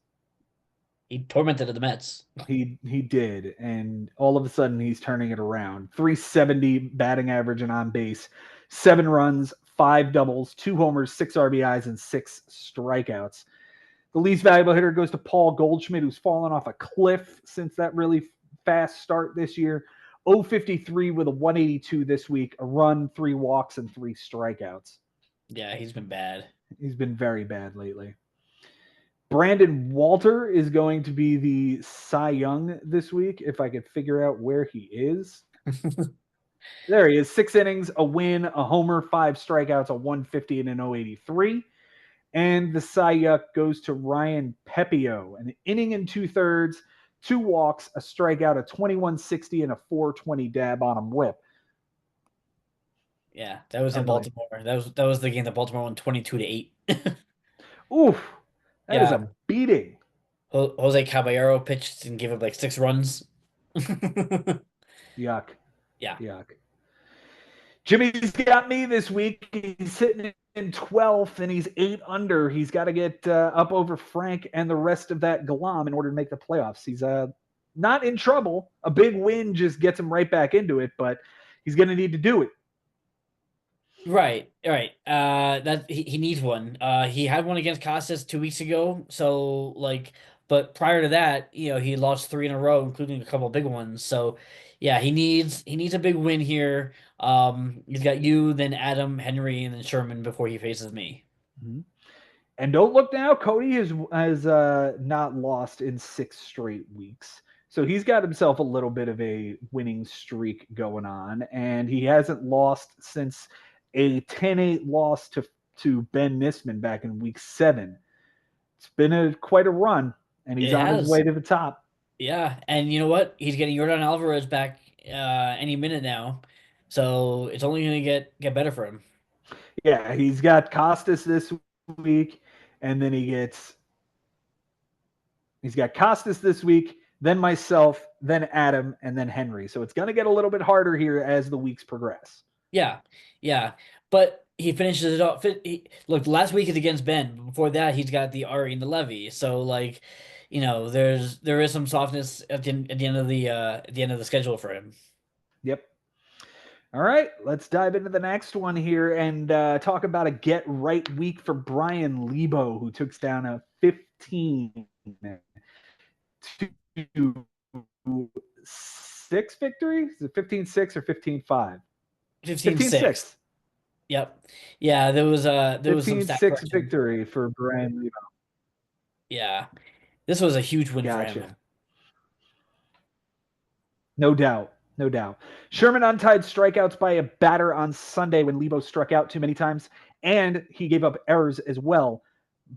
He tormented the Mets. He did, and all of a sudden he's turning it around. 370 batting average and on base, 7 runs, 5 doubles, 2 homers, 6 RBIs, and 6 strikeouts. The least valuable hitter goes to Paul Goldschmidt, who's fallen off a cliff since that really fast start this year. 053 with a 182 this week, a run, 3 walks, and 3 strikeouts. Yeah, he's been bad. He's been very bad lately. Brandon Walter is going to be the Cy Young this week, if I could figure out where he is. There he is. 6 innings, a win, a homer, 5 strikeouts, a 150, and an 083. And the Cy Young goes to Ryan Pepio, an inning and 2/3, 2 walks, a strikeout, a 2160, and a 420 dab on him whip. Yeah, that was in Baltimore. That was the game that Baltimore won 22-8. Oof, that is a beating. Jose Caballero pitched and gave up like 6 runs. Yuck. Yeah. Yuck. Jimmy's got me this week. He's sitting in 12th and he's 8 under. He's got to get up over Frank and the rest of that glom in order to make the playoffs. He's not in trouble. A big win just gets him right back into it, but he's going to need to do it. Right. That he needs one. He had one against Costas 2 weeks ago. So but prior to that, he lost 3 in a row, including a couple of big ones. So yeah, he needs a big win here. He's got you, then Adam, Henry, and then Sherman before he faces me. Mm-hmm. And don't look now, Cody has not lost in 6 straight weeks. So he's got himself a little bit of a winning streak going on, and he hasn't lost since a 10-8 loss to Ben Nisman back in week 7. It's been quite a run, and he's on his way to the top. Yeah, and you know what? He's getting Yordan Alvarez back any minute now, so it's only going to get better for him. Yeah, he's got Costas this week, and then he's got Costas this week, then myself, then Adam, and then Henry. So it's going to get a little bit harder here as the weeks progress. Yeah, but he finishes it off. Look, last week is against Ben. Before that, he's got the Ari and the Levy. So there is some softness at the end of the schedule for him. Yep. All right, let's dive into the next one here and talk about a get right week for Brian Lebo, who took down a 15-6 victory. Is it 15-6 or 15-5? 15-6. Yep. Yeah, there was some 15-6 victory for Brian Lebo. Yeah. This was a huge win for him. No doubt. Sherman untied strikeouts by a batter on Sunday when Lebo struck out too many times, and he gave up errors as well.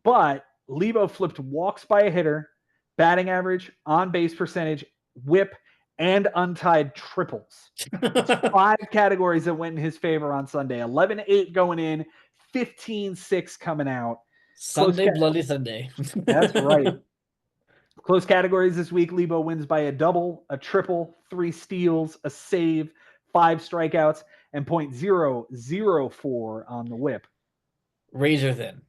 But Lebo flipped walks by a hitter, batting average, on-base percentage, whip, and untied triples. 5 categories that went in his favor on Sunday. 11-8 going in, 15-6 coming out. Bloody Sunday. That's right. Close categories this week. Lebo wins by a double, a triple, 3 steals, a save, 5 strikeouts, and .004 on the whip. Razor thin.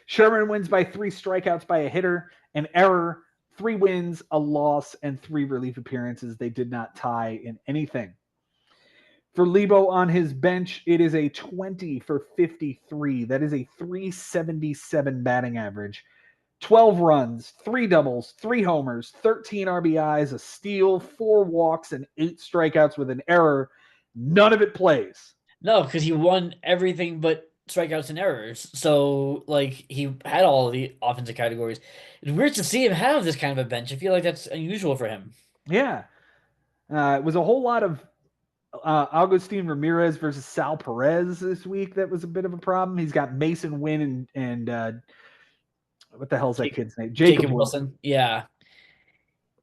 Sherman wins by 3 strikeouts by a hitter, an error, 3 wins, a loss, and 3 relief appearances. They did not tie in anything. For Lebo on his bench, it is a 20 for 53. That is a 377 batting average. 12 runs, 3 doubles, 3 homers, 13 RBIs, a steal, 4 walks, and 8 strikeouts with an error. None of it plays. No, because he won everything but strikeouts and errors. So, he had all of the offensive categories. It's weird to see him have this kind of a bench. I feel like that's unusual for him. Yeah. It was a whole lot of Agustin Ramirez versus Sal Perez this week. That was a bit of a problem. He's got Mason Wynn and what the hell is that kid's name? Jacob Wilson. Yeah,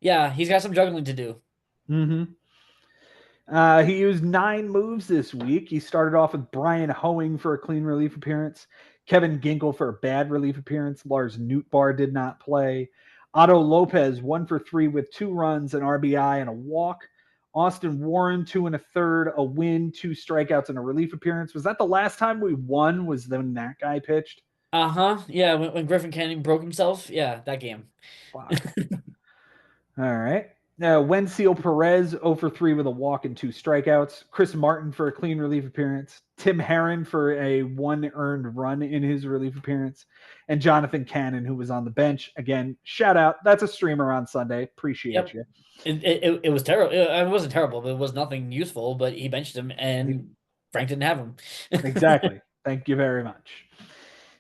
he's got some juggling to do. Mm-hmm. He used 9 moves this week. He started off with Brian Hoeing for a clean relief appearance. Kevin Ginkel for a bad relief appearance. Lars Nootbaar did not play. Otto Lopez, 1 for 3 with 2 runs, an RBI, and a walk. Austin Warren, 2 1/3, a win, 2 strikeouts, and a relief appearance. Was that the last time we won? Was when that guy pitched? Uh-huh. Yeah, when Griffin Canning broke himself. Yeah, that game. Fuck. All right. Wencio Perez, 0 for 3 with a walk and 2 strikeouts. Chris Martin for a clean relief appearance. Tim Herron for a 1 earned run in his relief appearance. And Jonathan Cannon, who was on the bench. Again, shout out. That's a streamer on Sunday. Appreciate Yep. you. It was terrible. It wasn't terrible, but it was nothing useful. But he benched him, He- and Frank didn't have him. exactly. Thank you very much.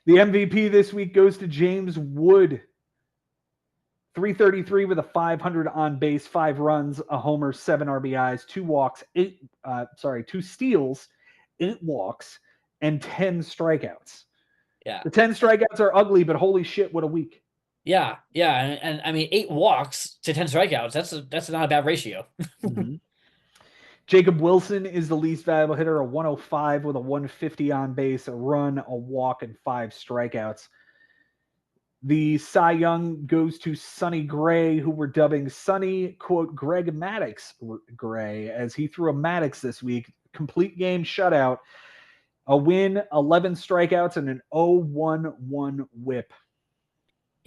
The MVP this week goes to James Wood. 333 with a 500 on base, 5 runs, a homer, 7 RBIs, 2 walks, 2 steals, 8 walks, and 10 strikeouts. Yeah. The 10 strikeouts are ugly, but holy shit, what a week. Yeah, and I mean 8 walks to 10 strikeouts. That's not a bad ratio. Mm-hmm. Jacob Wilson is the least valuable hitter, a 105 with a 150 on base, a run, a walk, and 5 strikeouts. The Cy Young goes to Sonny Gray, who we're dubbing Sonny, quote, Greg Maddux Gray, as he threw a Maddux this week. Complete game shutout, a win, 11 strikeouts, and an 0-1-1 whip.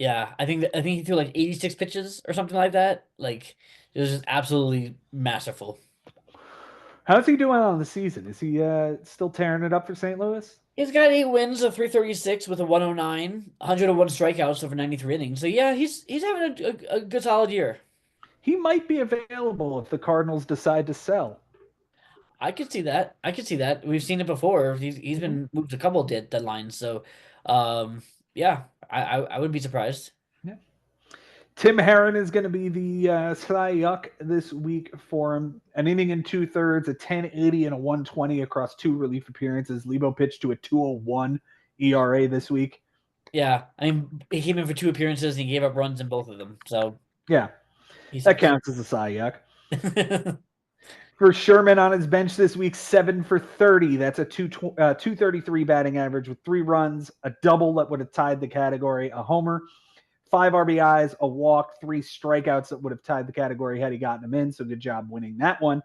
Yeah, I think he threw like 86 pitches or something like that. Like it was just absolutely masterful. How's he doing on the season? Is he still tearing it up for St. Louis? He's got 8 wins of 336 with a 109, 101 strikeouts over 93 innings. So yeah, he's having a good solid year. He might be available if the Cardinals decide to sell. I could see that. I could see that. We've seen it before. He's been moved a couple of deadlines. So, yeah, I wouldn't be surprised. Yeah. Tim Herron is going to be the Cy Yuck this week for him. An inning and 2/3, a 1080 and a 120 across 2 relief appearances. Lebo pitched to a 201 ERA this week. Yeah, I mean, he came in for 2 appearances and he gave up runs in both of them. So yeah, that counts as a Cy Yuck. For Sherman on his bench this week, 7 for 30. That's a 233 batting average with 3 runs, a double that would have tied the category, a homer, 5 RBIs, a walk, 3 strikeouts that would have tied the category had he gotten them in. So good job winning that one.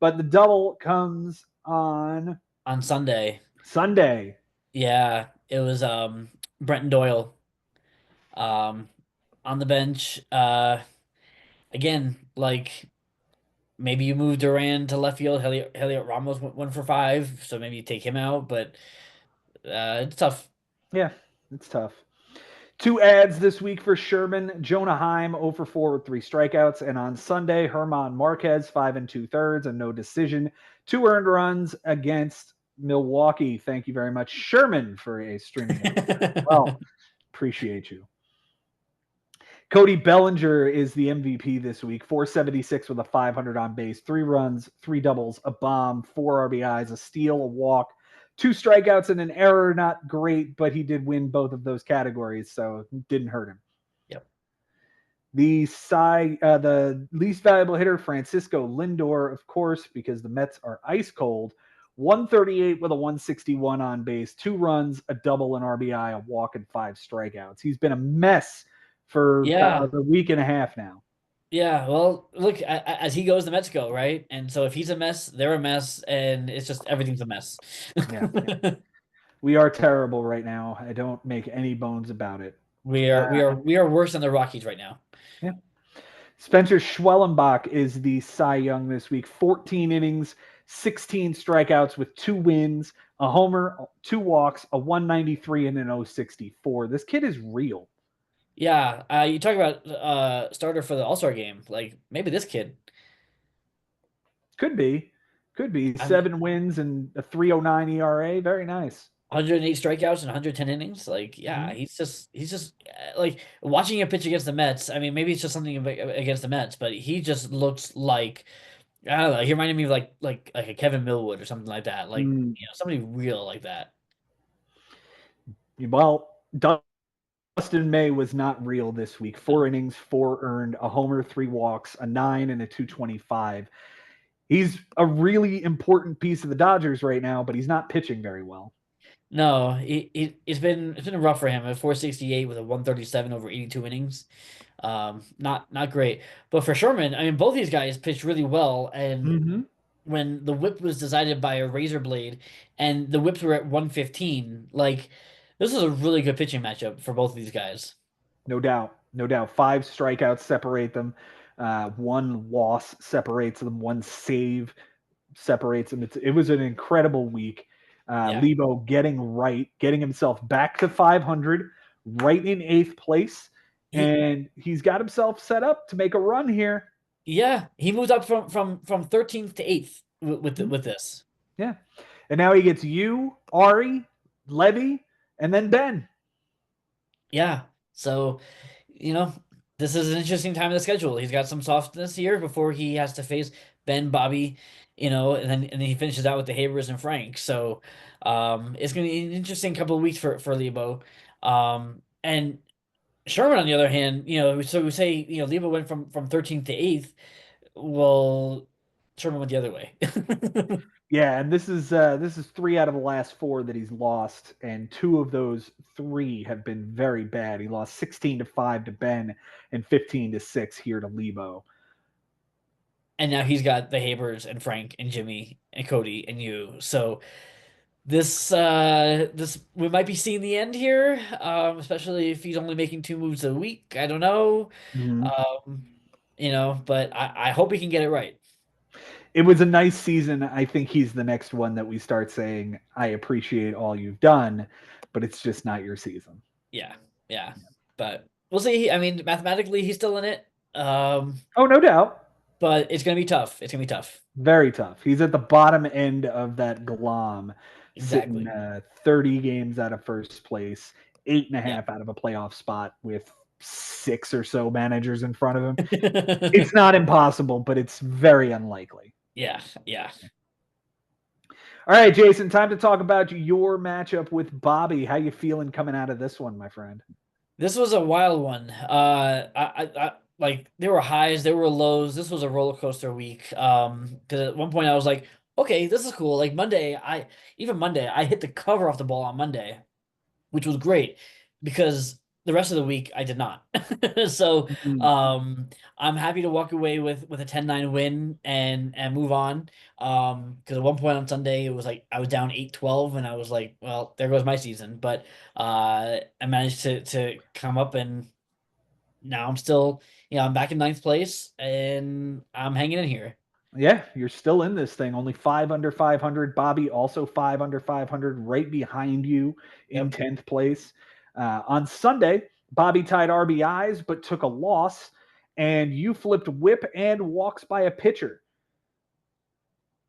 But the double comes on Sunday. Sunday. Yeah, it was Brenton Doyle on the bench. Again, like maybe you move Duran to left field. Heliot Ramos went 1 for 5, so maybe you take him out. But it's tough. Yeah, it's tough. 2 ads this week for Sherman. Jonah Heim 0 for 4 with 3 strikeouts. And on Sunday, Herman Marquez 5 2/3 and no decision. 2 earned runs against Milwaukee. Thank you very much, Sherman, for a streaming. Well, appreciate you. Cody Bellinger is the MVP this week. 476 with a 500 on base, 3 runs, 3 doubles, a bomb, 4 RBIs, a steal, a walk, 2 strikeouts, and an error. Not great, but he did win both of those categories, so it didn't hurt him. Yep. The least valuable hitter, Francisco Lindor, of course, because the Mets are ice cold. 138 with a 161 on base, 2 runs, a double, an RBI, a walk, and 5 strikeouts. He's been a mess for about a week and a half now. Yeah, well, look, as he goes, the Mets go, right? And so if he's a mess, they're a mess, and it's just everything's a mess. Yeah. We are terrible right now. I don't make any bones about it. We are worse than the Rockies right now. Yeah. Spencer Schwellenbach is the Cy Young this week. 14 innings, 16 strikeouts with 2 wins, a homer, 2 walks, a 193 and an 064. This kid is real. Yeah, you talk about starter for the All-Star game. Like maybe this kid could be 7 wins and a 309 ERA. Very nice. 108 strikeouts and 110 innings. Like, yeah, he's just like watching him pitch against the Mets. I mean, maybe it's just something against the Mets, but he just looks like I don't know. He reminded me of like a Kevin Millwood or something like that. Like somebody real like that. Well, Dustin May was not real this week. 4 innings, 4 earned, a homer, 3 walks, a 9 and a 225. He's a really important piece of the Dodgers right now, but he's not pitching very well. No, it's been rough for him. A 468 with a 137 over 82 innings. Not great. But for Sherman, I mean, both these guys pitched really well. And Mm-hmm. when the whip was decided by a razor blade, and the whips were at 115, like this was a really good pitching matchup for both of these guys. No doubt. No doubt. 5 strikeouts separate them. One loss separates them. One save separates them. It was an incredible week. Yeah. Lebo getting himself back to 500, right in eighth place, He and he's got himself set up to make a run here. yeah, he moved up from 13th to 8th Mhm. with this. Yeah, and now he gets you, Ari, Levy, and then Ben. Yeah. So, you know, this is an interesting time of the schedule. He's got some softness here before he has to face Ben, Bobby, and then he finishes out with the Habers and Frank. So, it's going to be an interesting couple of weeks for Lebo. And Sherman, on the other hand, so we say, Lebo went from 13th to 8th. Well, Sherman went the other way. Yeah, and this is 3 out of the last 4 that he's lost, and 2 of those 3 have been very bad. He lost 16-5 to Ben and 15-6 here to Lebo. And now he's got the Habers and Frank and Jimmy and Cody and you. So this we might be seeing the end here, especially if he's only making 2 moves a week. I don't know. Mhm. Um, but I hope he can get it right. It was a nice season. I think he's the next one that we start saying, I appreciate all you've done, but it's just not your season. Yeah, yeah. But we'll see. I mean, mathematically he's still in it. Oh, no doubt. But it's gonna be tough. It's gonna be tough. Very tough. He's at the bottom end of that glom, sitting Exactly. 30 games out of first place, eight and a Yeah. half out of a playoff spot with 6 or so managers in front of him. It's not impossible, but it's very unlikely. Yeah, yeah. All right, Jason, time to talk about your matchup with Bobby. How you feeling coming out of this one, my friend? This was a wild one. I like there were highs, there were lows. This was a roller coaster week. Because at one point I was like, okay, this is cool. Like Monday, I hit the cover off the ball on Monday, which was great because the rest of the week I did not. So Mhm. um I'm happy to walk away with a 10-9 win and move on. Because at one point on Sunday it was like I was down 8-12 and I was like, well, there goes my season. But I managed to come up and now I'm still, I'm back in ninth place and I'm hanging in here. Yeah, you're still in this thing. Only 5 under 500. Bobby also 5 under 500, right behind you in Yep. 10th place. On Sunday, Bobby tied RBIs but took a loss, and you flipped whip and walks by a pitcher.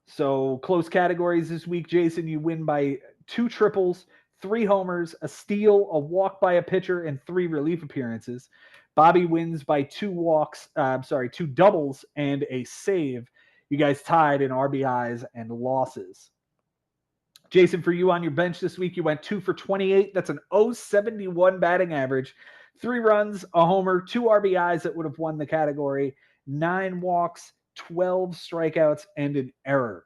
So close categories this week, Jason. You win by 2 triples, 3 homers, a steal, a walk by a pitcher, and 3 relief appearances. Bobby wins by 2 walks. I'm sorry, 2 doubles and a save. You guys tied in RBIs and losses. Jason, for you on your bench this week, you went 2 for 28. That's an 071 batting average. 3 runs, a homer, 2 RBIs that would have won the category, 9 walks, 12 strikeouts, and an error.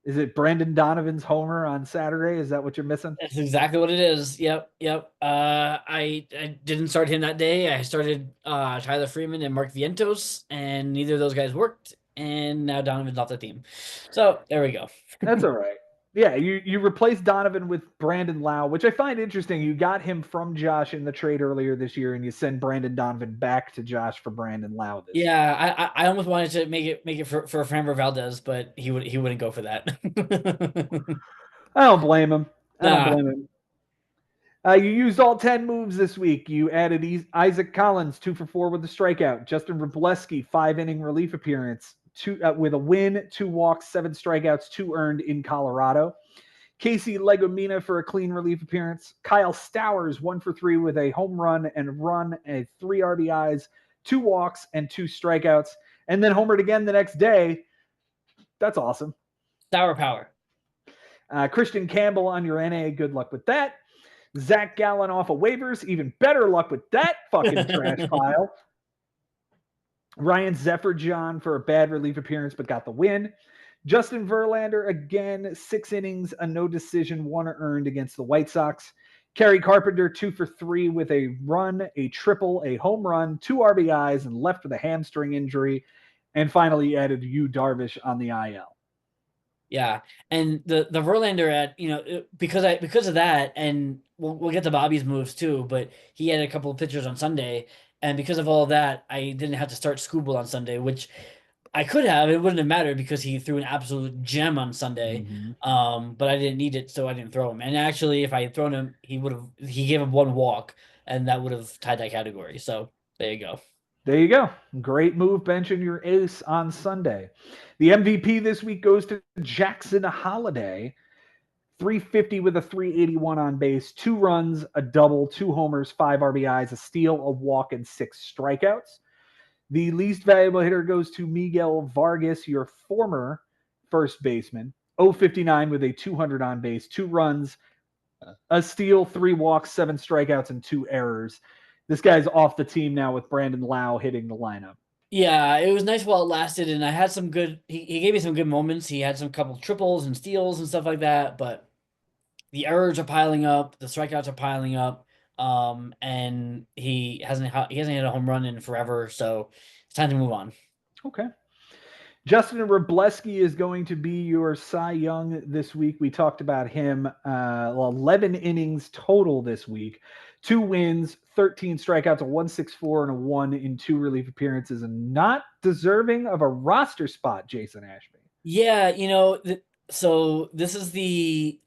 Is it Brandon Donovan's homer on Saturday? Is that what you're missing? That's exactly what it is. Yep, yep. I didn't start him that day. I started Tyler Freeman and Mark Vientos, and neither of those guys worked. And now Donovan's off the team. So there we go. That's all right. Yeah, you replaced Donovan with Brandon Lau, which I find interesting. You got him from Josh in the trade earlier this year, and you send Brandon Donovan back to Josh for Brandon Lau this year. Yeah, I almost wanted to make it for Framber Valdez, but he wouldn't go for that. I don't blame him. I don't Nah, blame him. You used all 10 moves this week. You added Isaac Collins, 2 for 4 with a strikeout. Justin Wrobleski, 5 inning relief appearance, with a win, 2 walks, 7 strikeouts, 2 earned in Colorado. Casey Legumina for a clean relief appearance. Kyle Stowers, 1 for 3 with a home run and run, and 3 RBIs, 2 walks, and 2 strikeouts. And then homered again the next day. That's awesome. Sour Power. Christian Campbell on your NA. Good luck with that. Zach Gallen off of waivers. Even better luck with that fucking trash pile. Ryan Zephyr John for a bad relief appearance, but got the win. Justin Verlander, again, 6 innings, a no decision, one earned against the White Sox. Kerry Carpenter, 2 for 3 with a run, a triple, a home run, 2 RBIs, and left with a hamstring injury. And finally added Yu Darvish on the IL. Yeah, and the Verlander at because of that, and we'll get to Bobby's moves too. But he had a couple of pitchers on Sunday, and because of all of that, I didn't have to start Scooble on Sunday, which I could have. It wouldn't have mattered because he threw an absolute gem on Sunday. Mm-hmm. But I didn't need it, so I didn't throw him. And actually, if I had thrown him, he gave him one walk, and that would have tied that category. So there you go. There you go. Great move benching your ace on Sunday. The MVP this week goes to Jackson Holiday. 350 with a 381 on base, 2 runs, a double, 2 homers, 5 RBIs, a steal, a walk, and 6 strikeouts. The least valuable hitter goes to Miguel Vargas, your former first baseman. 059 with a 200 on base, 2 runs, a steal, 3 walks, 7 strikeouts, and 2 errors. This guy's off the team now with Brandon Lau hitting the lineup. Yeah, it was nice while it lasted, and I had some good. He gave me some good moments. He had some couple triples and steals and stuff like that, but the errors are piling up, the strikeouts are piling up, and he hasn't hit a home run in forever, so it's time to move on. Okay. Justin Robleski is going to be your Cy Young this week. We talked about him. 11 innings total this week, 2 wins, 13 strikeouts, a 1.64 and a 1 in 2 relief appearances, and not deserving of a roster spot, Jason Ashby. Yeah, so this is the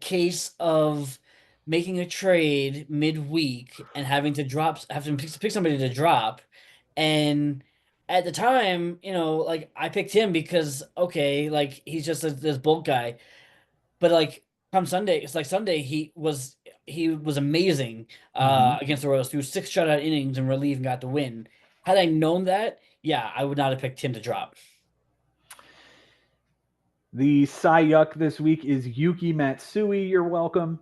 case of making a trade midweek and having to pick somebody to drop. And at the time, like I picked him because okay, like he's just this bulk guy. But like come Sunday, it's like Sunday he was amazing Mm-hmm. against the Royals, threw 6 shutout innings and relief and got the win. Had I known that, yeah, I would not have picked him to drop. The Cy Yuck this week is Yuki Matsui. You're welcome.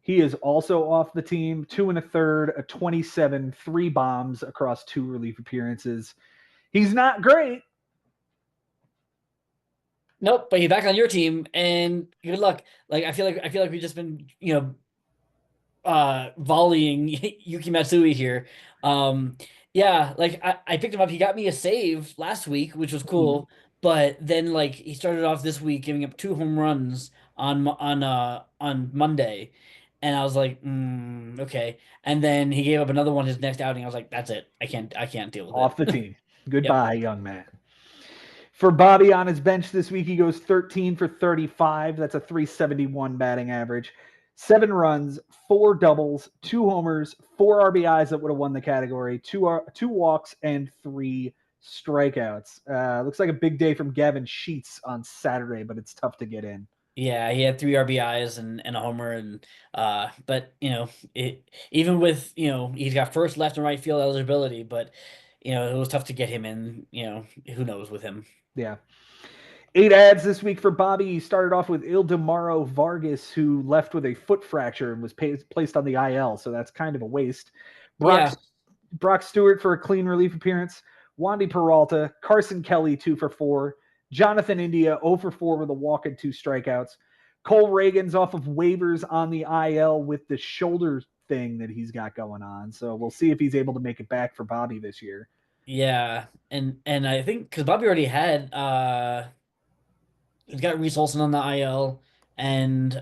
He is also off the team. 2 1/3, a 27, 3 bombs across 2 relief appearances. He's not great. Nope, but he's back on your team, and good luck. Like I feel like we've just been volleying Yuki Matsui here. Um, yeah, like I picked him up. He got me a save last week, which was Mhm. cool. But then like he started off this week giving up 2 home runs on Monday, and I was like, okay. And then he gave up another one his next outing. I was like, that's it. I can't deal with Off the it. team. Yep. Goodbye, young man. For Bobby on his bench this week, he goes 13 for 35. That's a 371 batting average. 7 runs, 4 doubles, 2 homers, 4 RBIs that would have won the category, two walks, and 3 strikeouts. Looks like a big day from Gavin Sheets on Saturday, but it's tough to get in. Yeah, he had 3 RBIs and a homer, and but even with he's got first, left, and right field eligibility, but it was tough to get him in. Who knows with him? Yeah. 8 ads this week for Bobby. He started off with Ildemaro Vargas, who left with a foot fracture and was placed on the IL, so that's kind of a waste. Brock, Yeah, Brock Stewart for a clean relief appearance. Wandy Peralta, Carson Kelly 2 for 4. Jonathan India 0 for 4 with a walk and 2 strikeouts. Cole Reagan's off of waivers on the IL with the shoulder thing that he's got going on. So we'll see if he's able to make it back for Bobby this year. yeah, and I think because Bobby already had he's got Reese Olson on the IL, and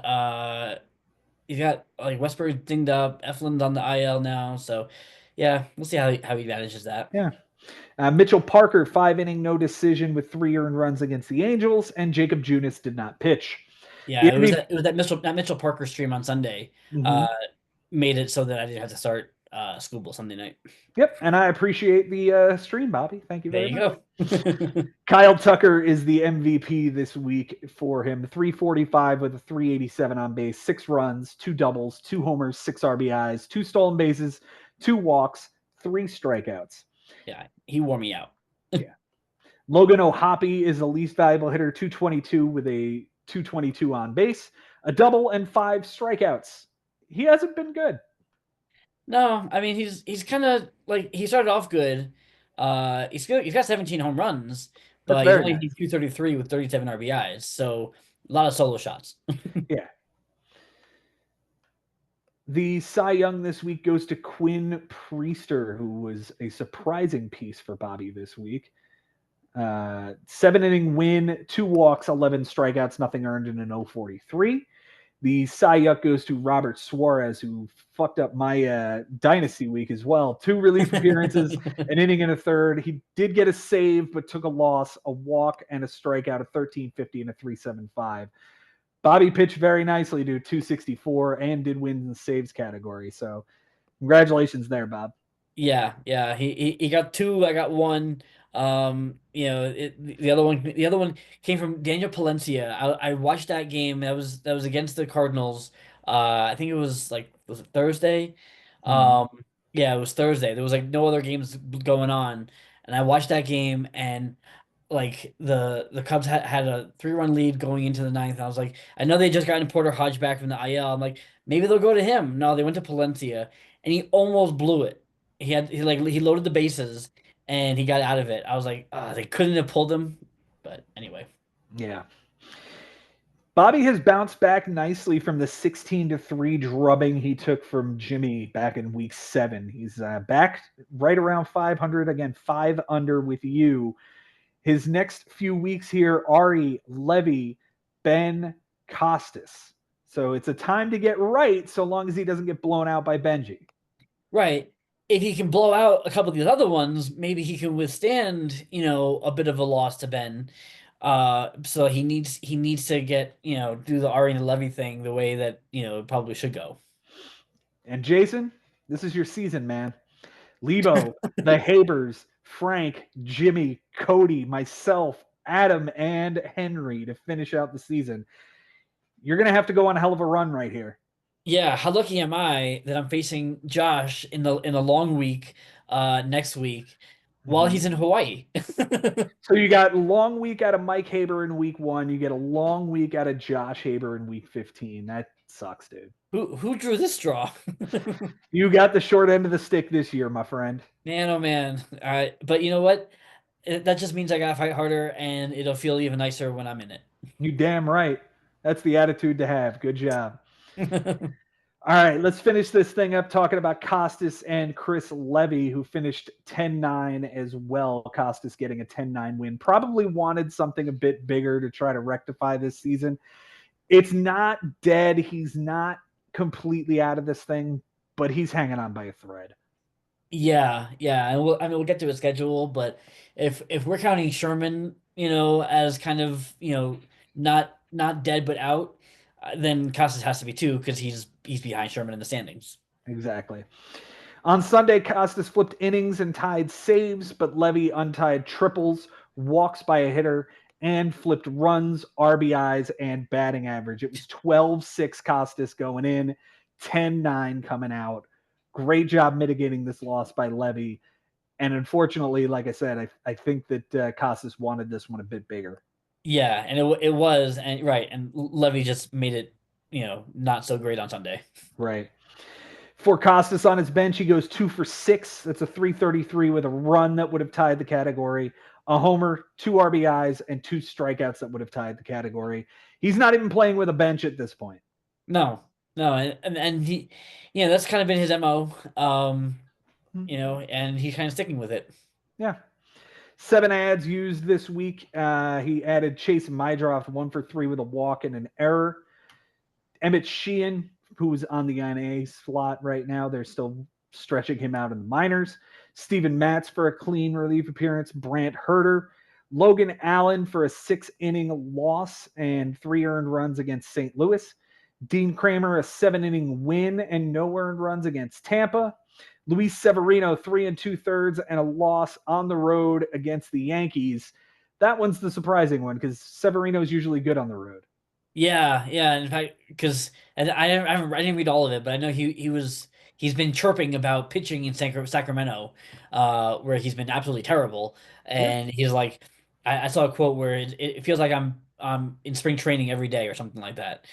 he's got like Westbury dinged up, Eflin's on the IL now, so yeah, we'll see how he manages that. Yeah. Mitchell Parker, 5 inning, no decision with 3 earned runs against the Angels, and Jacob Junis did not pitch. Yeah, The it was MVP, that Mitchell Parker stream on Sunday mm-hmm. uh made it so that I didn't have to start Scooble Sunday night. Yep, and I appreciate the stream, Bobby. Thank you There very you much. go. Kyle Tucker is the MVP this week for him. 345 with a 387 on base, 6 runs, 2 doubles, 2 homers, 6 RBIs, 2 stolen bases, 2 walks, 3 strikeouts. Yeah, he wore me out. Yeah. Logan O'Hoppe is the least valuable hitter, 222 with a 222 on base, a double, and 5 strikeouts. He hasn't been good. No, I mean he's kind of like he started off good. He's got 17 home runs, That's but he's very only nice. 233 with 37 RBIs. So a lot of solo shots. Yeah. The Cy Young this week goes to Quinn Priester, who was a surprising piece for Bobby this week. 7 inning win, 2 walks, 11 strikeouts, nothing earned in an 0.43. The Cy Young goes to Robert Suarez, who fucked up my dynasty week as well. 2 relief appearances, an inning and a third. He did get a save, but took a loss, a walk, and a strikeout, a 13.50 and a 3.75. Bobby pitched very nicely to 264 and did win in the saves category. So congratulations there, Bob. Yeah. He got two. I got one. The other one came from Daniel Palencia. I watched that game. That was against the Cardinals. I think it was it Thursday? Mm-hmm. Um, yeah, it was Thursday. There was like no other games going on, and I watched that game and like the Cubs had a 3-run lead going into the ninth. I was like, I know they just gotten Porter Hodge back from the IL. I'm like, maybe they'll go to him. No, they went to Palencia, and he almost blew it. He loaded the bases and he got out of it. I was like, they couldn't have pulled him, but anyway. Yeah. Bobby has bounced back nicely from the 16-3 drubbing he took from Jimmy back in week 7. He's back right around 500 again, 5 under with you. His next few weeks here, Ari, Levy, Ben, Costas. So it's a time to get right so long as he doesn't get blown out by Benji. Right. If he can blow out a couple of these other ones, maybe he can withstand, a bit of a loss to Ben. So he needs to get, do the Ari and Levy thing the way that, it probably should go. And Jason, this is your season, man. Lebo, the Habers, Frank, Jimmy, Cody, myself, Adam, and Henry to finish out the season. You're going to have to go on a hell of a run right here. Yeah, how lucky am I that I'm facing Josh in the long week next week while Mm-hmm. he's in Hawaii. So you got a long week out of Mike Haber in week 1. You get a long week out of Josh Haber in week 15. That sucks, dude. Who drew this straw? You got the short end of the stick this year, my friend. Man, oh man. All right, but you know what? That just means I gotta fight harder, and it'll feel even nicer when I'm in You damn right. That's the attitude to have. Good job. it. All right, let's finish this thing up talking about Costas and Chris Levy, who finished 10-9 as well. Costas getting a 10-9 win. Probably wanted something a bit bigger to try to rectify this season. It's not dead. He's not completely out of this thing, but he's hanging on by a thread. Yeah, and we'll get to his schedule, but if we're counting Sherman, as kind of, not dead but out, then Casas has to be too because he's behind Sherman in the standings. Exactly. On Sunday, Costas flipped innings and tied saves, but Levy untied triples, walks by a hitter, and flipped runs, RBIs, and batting average. It was 12-6 Costas going in, 10-9 coming out. Great job mitigating this loss by Levy. And unfortunately, like I said, I think that Costas wanted this one a bit bigger. Yeah, and it was, and right, and Levy just made it, not so great on Sunday. Right. For Costas on his bench, he goes 2 for 6. That's a 333 with a run that would have tied the category, a homer, 2 RBIs, and 2 strikeouts that would have tied the category. He's not even playing with a bench at this point. No, and he, that's kind of been his MO, and he's kind of sticking with it. Yeah. 7 ads used this week. He added Chase Mydroff 1 for 3 with a walk and an error. Emmett Sheehan, who's on the NA slot right now, they're still stretching him out in the minors. Steven Matz for a clean relief appearance. Brant Herter. Logan Allen for a 6-inning loss and 3 earned runs against St. Louis. Dean Kramer, a 7-inning win and no earned runs against Tampa. Luis Severino, 3 2/3 and a loss on the road against the Yankees. That one's the surprising one because Severino's usually good on the road. Yeah. In fact, because I didn't read all of it, but I know he's been chirping about pitching in Sacramento, where he's been absolutely terrible, Yeah. and he's like, I saw a quote where it feels like I'm in spring training every day or something like that.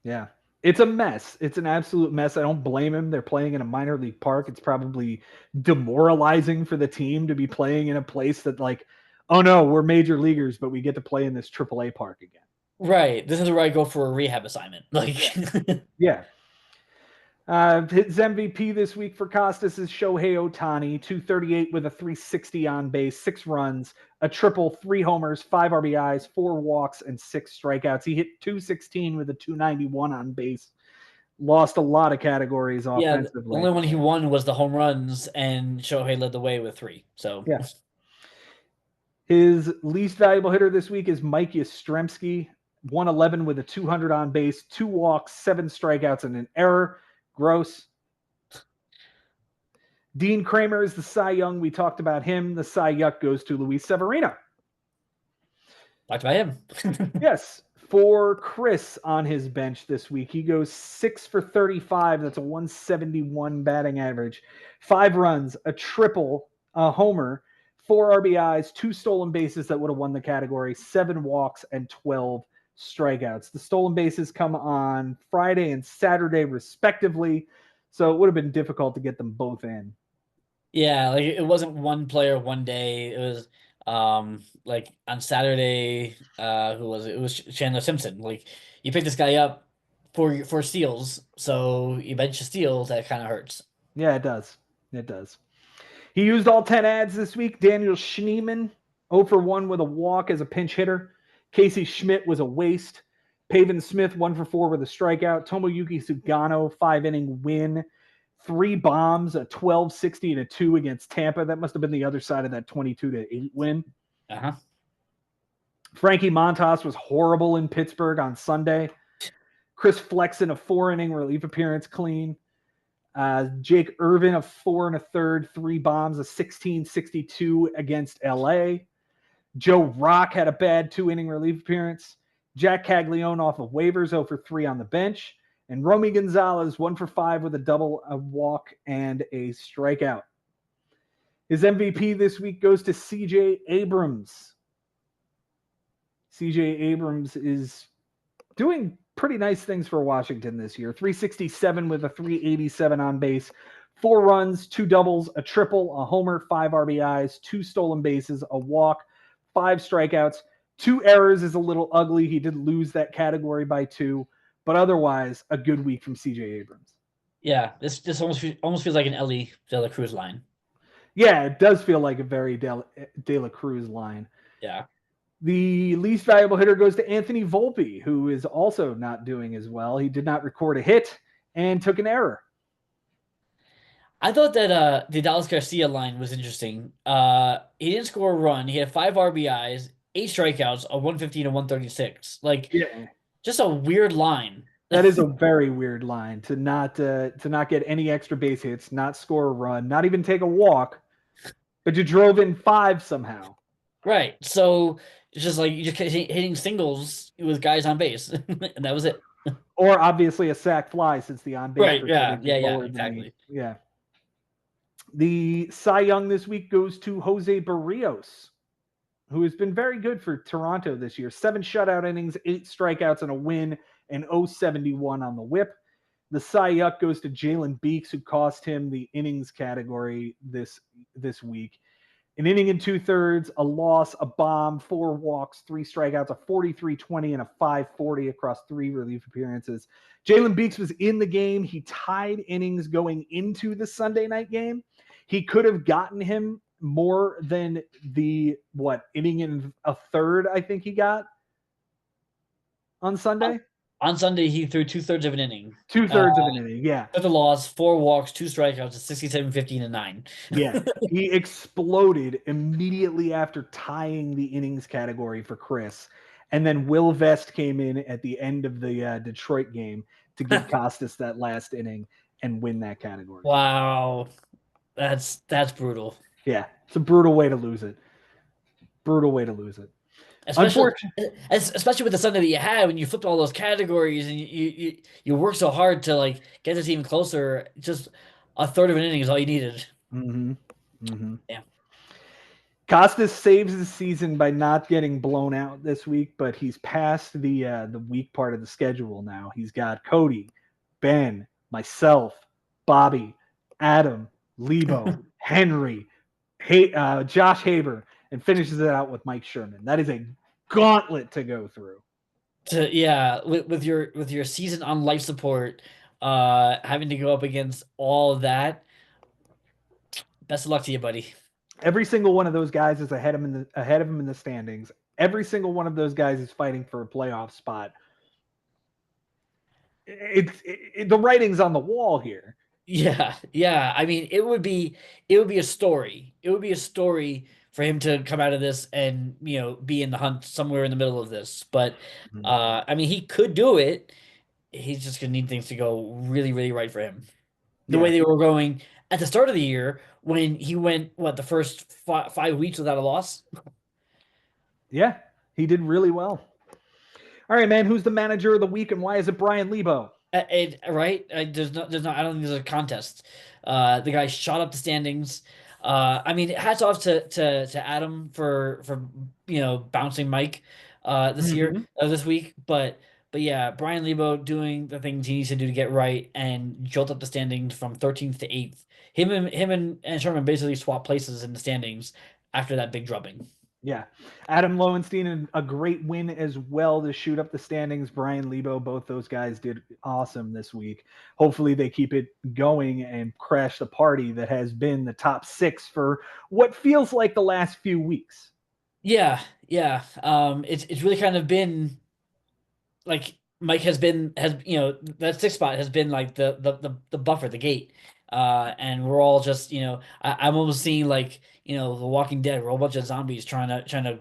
Yeah. It's a mess. It's an absolute mess. I don't blame him. They're playing in a minor league park. It's probably demoralizing for the team to be playing in a place that like oh no, we're major leaguers, but we get to play in this AAA park again. Right. This is where I go for a rehab assignment. Like, Yeah. His MVP this week for Costas is Shohei Ohtani, 238 with a 360 on base, 6 runs, a triple, 3 homers, 5 RBIs, 4 walks, and 6 strikeouts. He hit 216 with a 291 on base. Lost a lot of categories yeah, the offensively. only one he won was the home runs, and Shohei led the way with 3. So, Yeah. His least valuable hitter this week is Mike Yastrzemski, 111 with a 200 on base, 2 walks, 7 strikeouts, and an error. Gross. Dean Kramer is the Cy Young. We talked about him. The Cy Yuck goes to Luis Severino. talked about him. Yes. For Chris on his bench this week, he goes 6 for 35. That's a 171 batting average. 5 runs, a triple, a homer, 4 RBIs, 2 stolen bases that would have won the category, 7 walks, and 12 strikeouts. The stolen bases come on Friday and Saturday, respectively. So it would have been difficult to get them both in. Yeah, like it wasn't one player one day. It was like on Saturday, who was it? It was Chandler Simpson. Like you pick this guy up for steals, so you bench a steal, that kind of hurts. Yeah, it does. It does. He used all 10 ads this week. Daniel Schneemann, 0 for 1 with a walk as a pinch hitter. Casey Schmidt was a waste. Pavin Smith, 1 for 4 with a strikeout. Tomoyuki Sugano, 5-inning win. 3 bombs, a 12-60 and a 2 against Tampa. That must have been the other side of that 22-8 win. Uh-huh. Frankie Montas was horrible in Pittsburgh on Sunday. Chris Flexen, a 4-inning relief appearance, clean. Jake Irvin, a 4 1/3, 3 bombs, a 16-62 against LA. Joe Rock had a bad 2-inning relief appearance. Jack Caglione off of waivers, 0 for 3 on the bench. And Romy Gonzalez, 1 for 5 with a double, a walk, and a strikeout. His MVP this week goes to CJ Abrams. CJ Abrams is doing pretty nice things for Washington this year. 367 with a 387 on base, 4 runs, 2 doubles, a triple, a homer, 5 RBIs, 2 stolen bases, a walk, 5 strikeouts. 2 errors is a little ugly. He did lose that category by 2, but otherwise a good week from CJ Abrams. Yeah, this almost feels like an Ellie De La Cruz line. Yeah, it does feel like a very De La Cruz line. Yeah. The least valuable hitter goes to Anthony Volpe, who is also not doing as well. He did not record a hit and took an error. I thought that the Dallas Garcia line was interesting. He didn't score a run. He had 5 RBIs, 8 strikeouts, a 115 and 136. Like, yeah, just a weird line. That is a very weird line to not get any extra base hits, not score a run, not even take a walk, but you drove in 5 somehow. Right. So it's just like you just hitting singles with guys on base, and that was it. Or obviously a sack fly, since the on base right. Yeah. Exactly. Yeah. The Cy Young this week goes to Jose Barrios, who has been very good for Toronto this year. 7 shutout innings, 8 strikeouts, and a win, and 0.71 on the whip. The Cy Young goes to Jalen Beeks, who cost him the innings category this week. An inning and 2/3, a loss, a bomb, 4 walks, 3 strikeouts, a 43-20, and a 5.40 across 3 relief appearances. Jalen Beeks was in the game. He tied innings going into the Sunday night game. He could have gotten him more than the inning and a third I think he got on Sunday. On Sunday, he threw 2/3 of an inning. 2/3 of an inning, yeah. Took the loss, 4 walks, 2 strikeouts, a 67-15 and 9. Yeah, he exploded immediately after tying the innings category for Chris. And then Will Vest came in at the end of the Detroit game to give Costas that last inning and win that category. Wow. That's brutal. Yeah, it's a brutal way to lose it. Brutal way to lose it. Especially with the Sunday that you had when you flipped all those categories and you worked so hard to like get this even closer. Just a third of an inning is all you needed. Mm-hmm. Mm-hmm. Yeah. Costas saves the season by not getting blown out this week, but he's past the weak part of the schedule now. He's got Cody, Ben, myself, Bobby, Adam, Lebo, Henry, Josh Haber, and finishes it out with Mike Sherman. That is a gauntlet to go through. With your season on life support, having to go up against all of that. Best of luck to you, buddy. Every single one of those guys is ahead of him in the standings. Every single one of those guys is fighting for a playoff spot. The writing's on the wall here. Yeah. I mean, it would be a story. It would be a story for him to come out of this and be in the hunt somewhere in the middle of this. But I mean, he could do it. He's just gonna need things to go really, really right for him. The way Yeah, they were going at the start of the year when he went the first 5 weeks without a loss. yeah, he did really well. All right, man. Who's the manager of the week, and why is it Brian Lebo? Right? There's not. I don't think there's a contest. The guy shot up the standings. I mean, hats off to Adam for bouncing Mike Mm-hmm. this week. But yeah, Brian Lebo doing the things he needs to do to get right and jolt up the standings from 13th to 8th. Him and Sherman basically swap places in the standings after that big drubbing. Yeah. Adam Lowenstein, a great win as well to shoot up the standings. Brian Lebo, both those guys did awesome this week. Hopefully they keep it going and crash the party that has been the top 6 for what feels like the last few weeks. Yeah. It's really kind of been like Mike has that 6 spot has been like the buffer, the gate. And we're all just, I'm almost seeing like, The Walking Dead, we're all a bunch of zombies trying to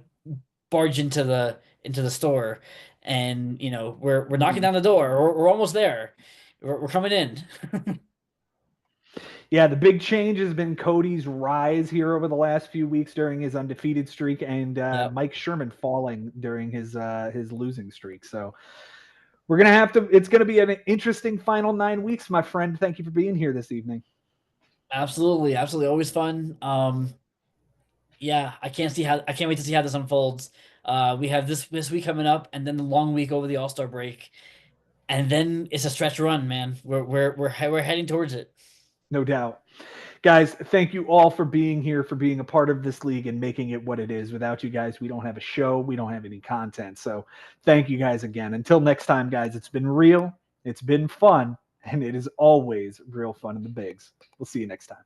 barge into the store. And we're knocking down the door. We're almost there. We're coming in. Yeah, the big change has been Cody's rise here over the last few weeks during his undefeated streak, and Yep. Mike Sherman falling during his losing streak. So we're gonna have to. It's gonna be an interesting final 9 weeks, my friend. Thank you for being here this evening. Absolutely. Absolutely. Always fun. Yeah, I can't wait to see how this unfolds. We have this week coming up, and then the long week over the All-Star break, and then it's a stretch run, man. We're heading towards it. No doubt. Guys, thank you all for being here, for being a part of this league and making it what it is. Without you guys, we don't have a show. We don't have any content. So thank you guys again. Until next time, guys, it's been real, it's been fun, and it is always real fun in the bigs. We'll see you next time.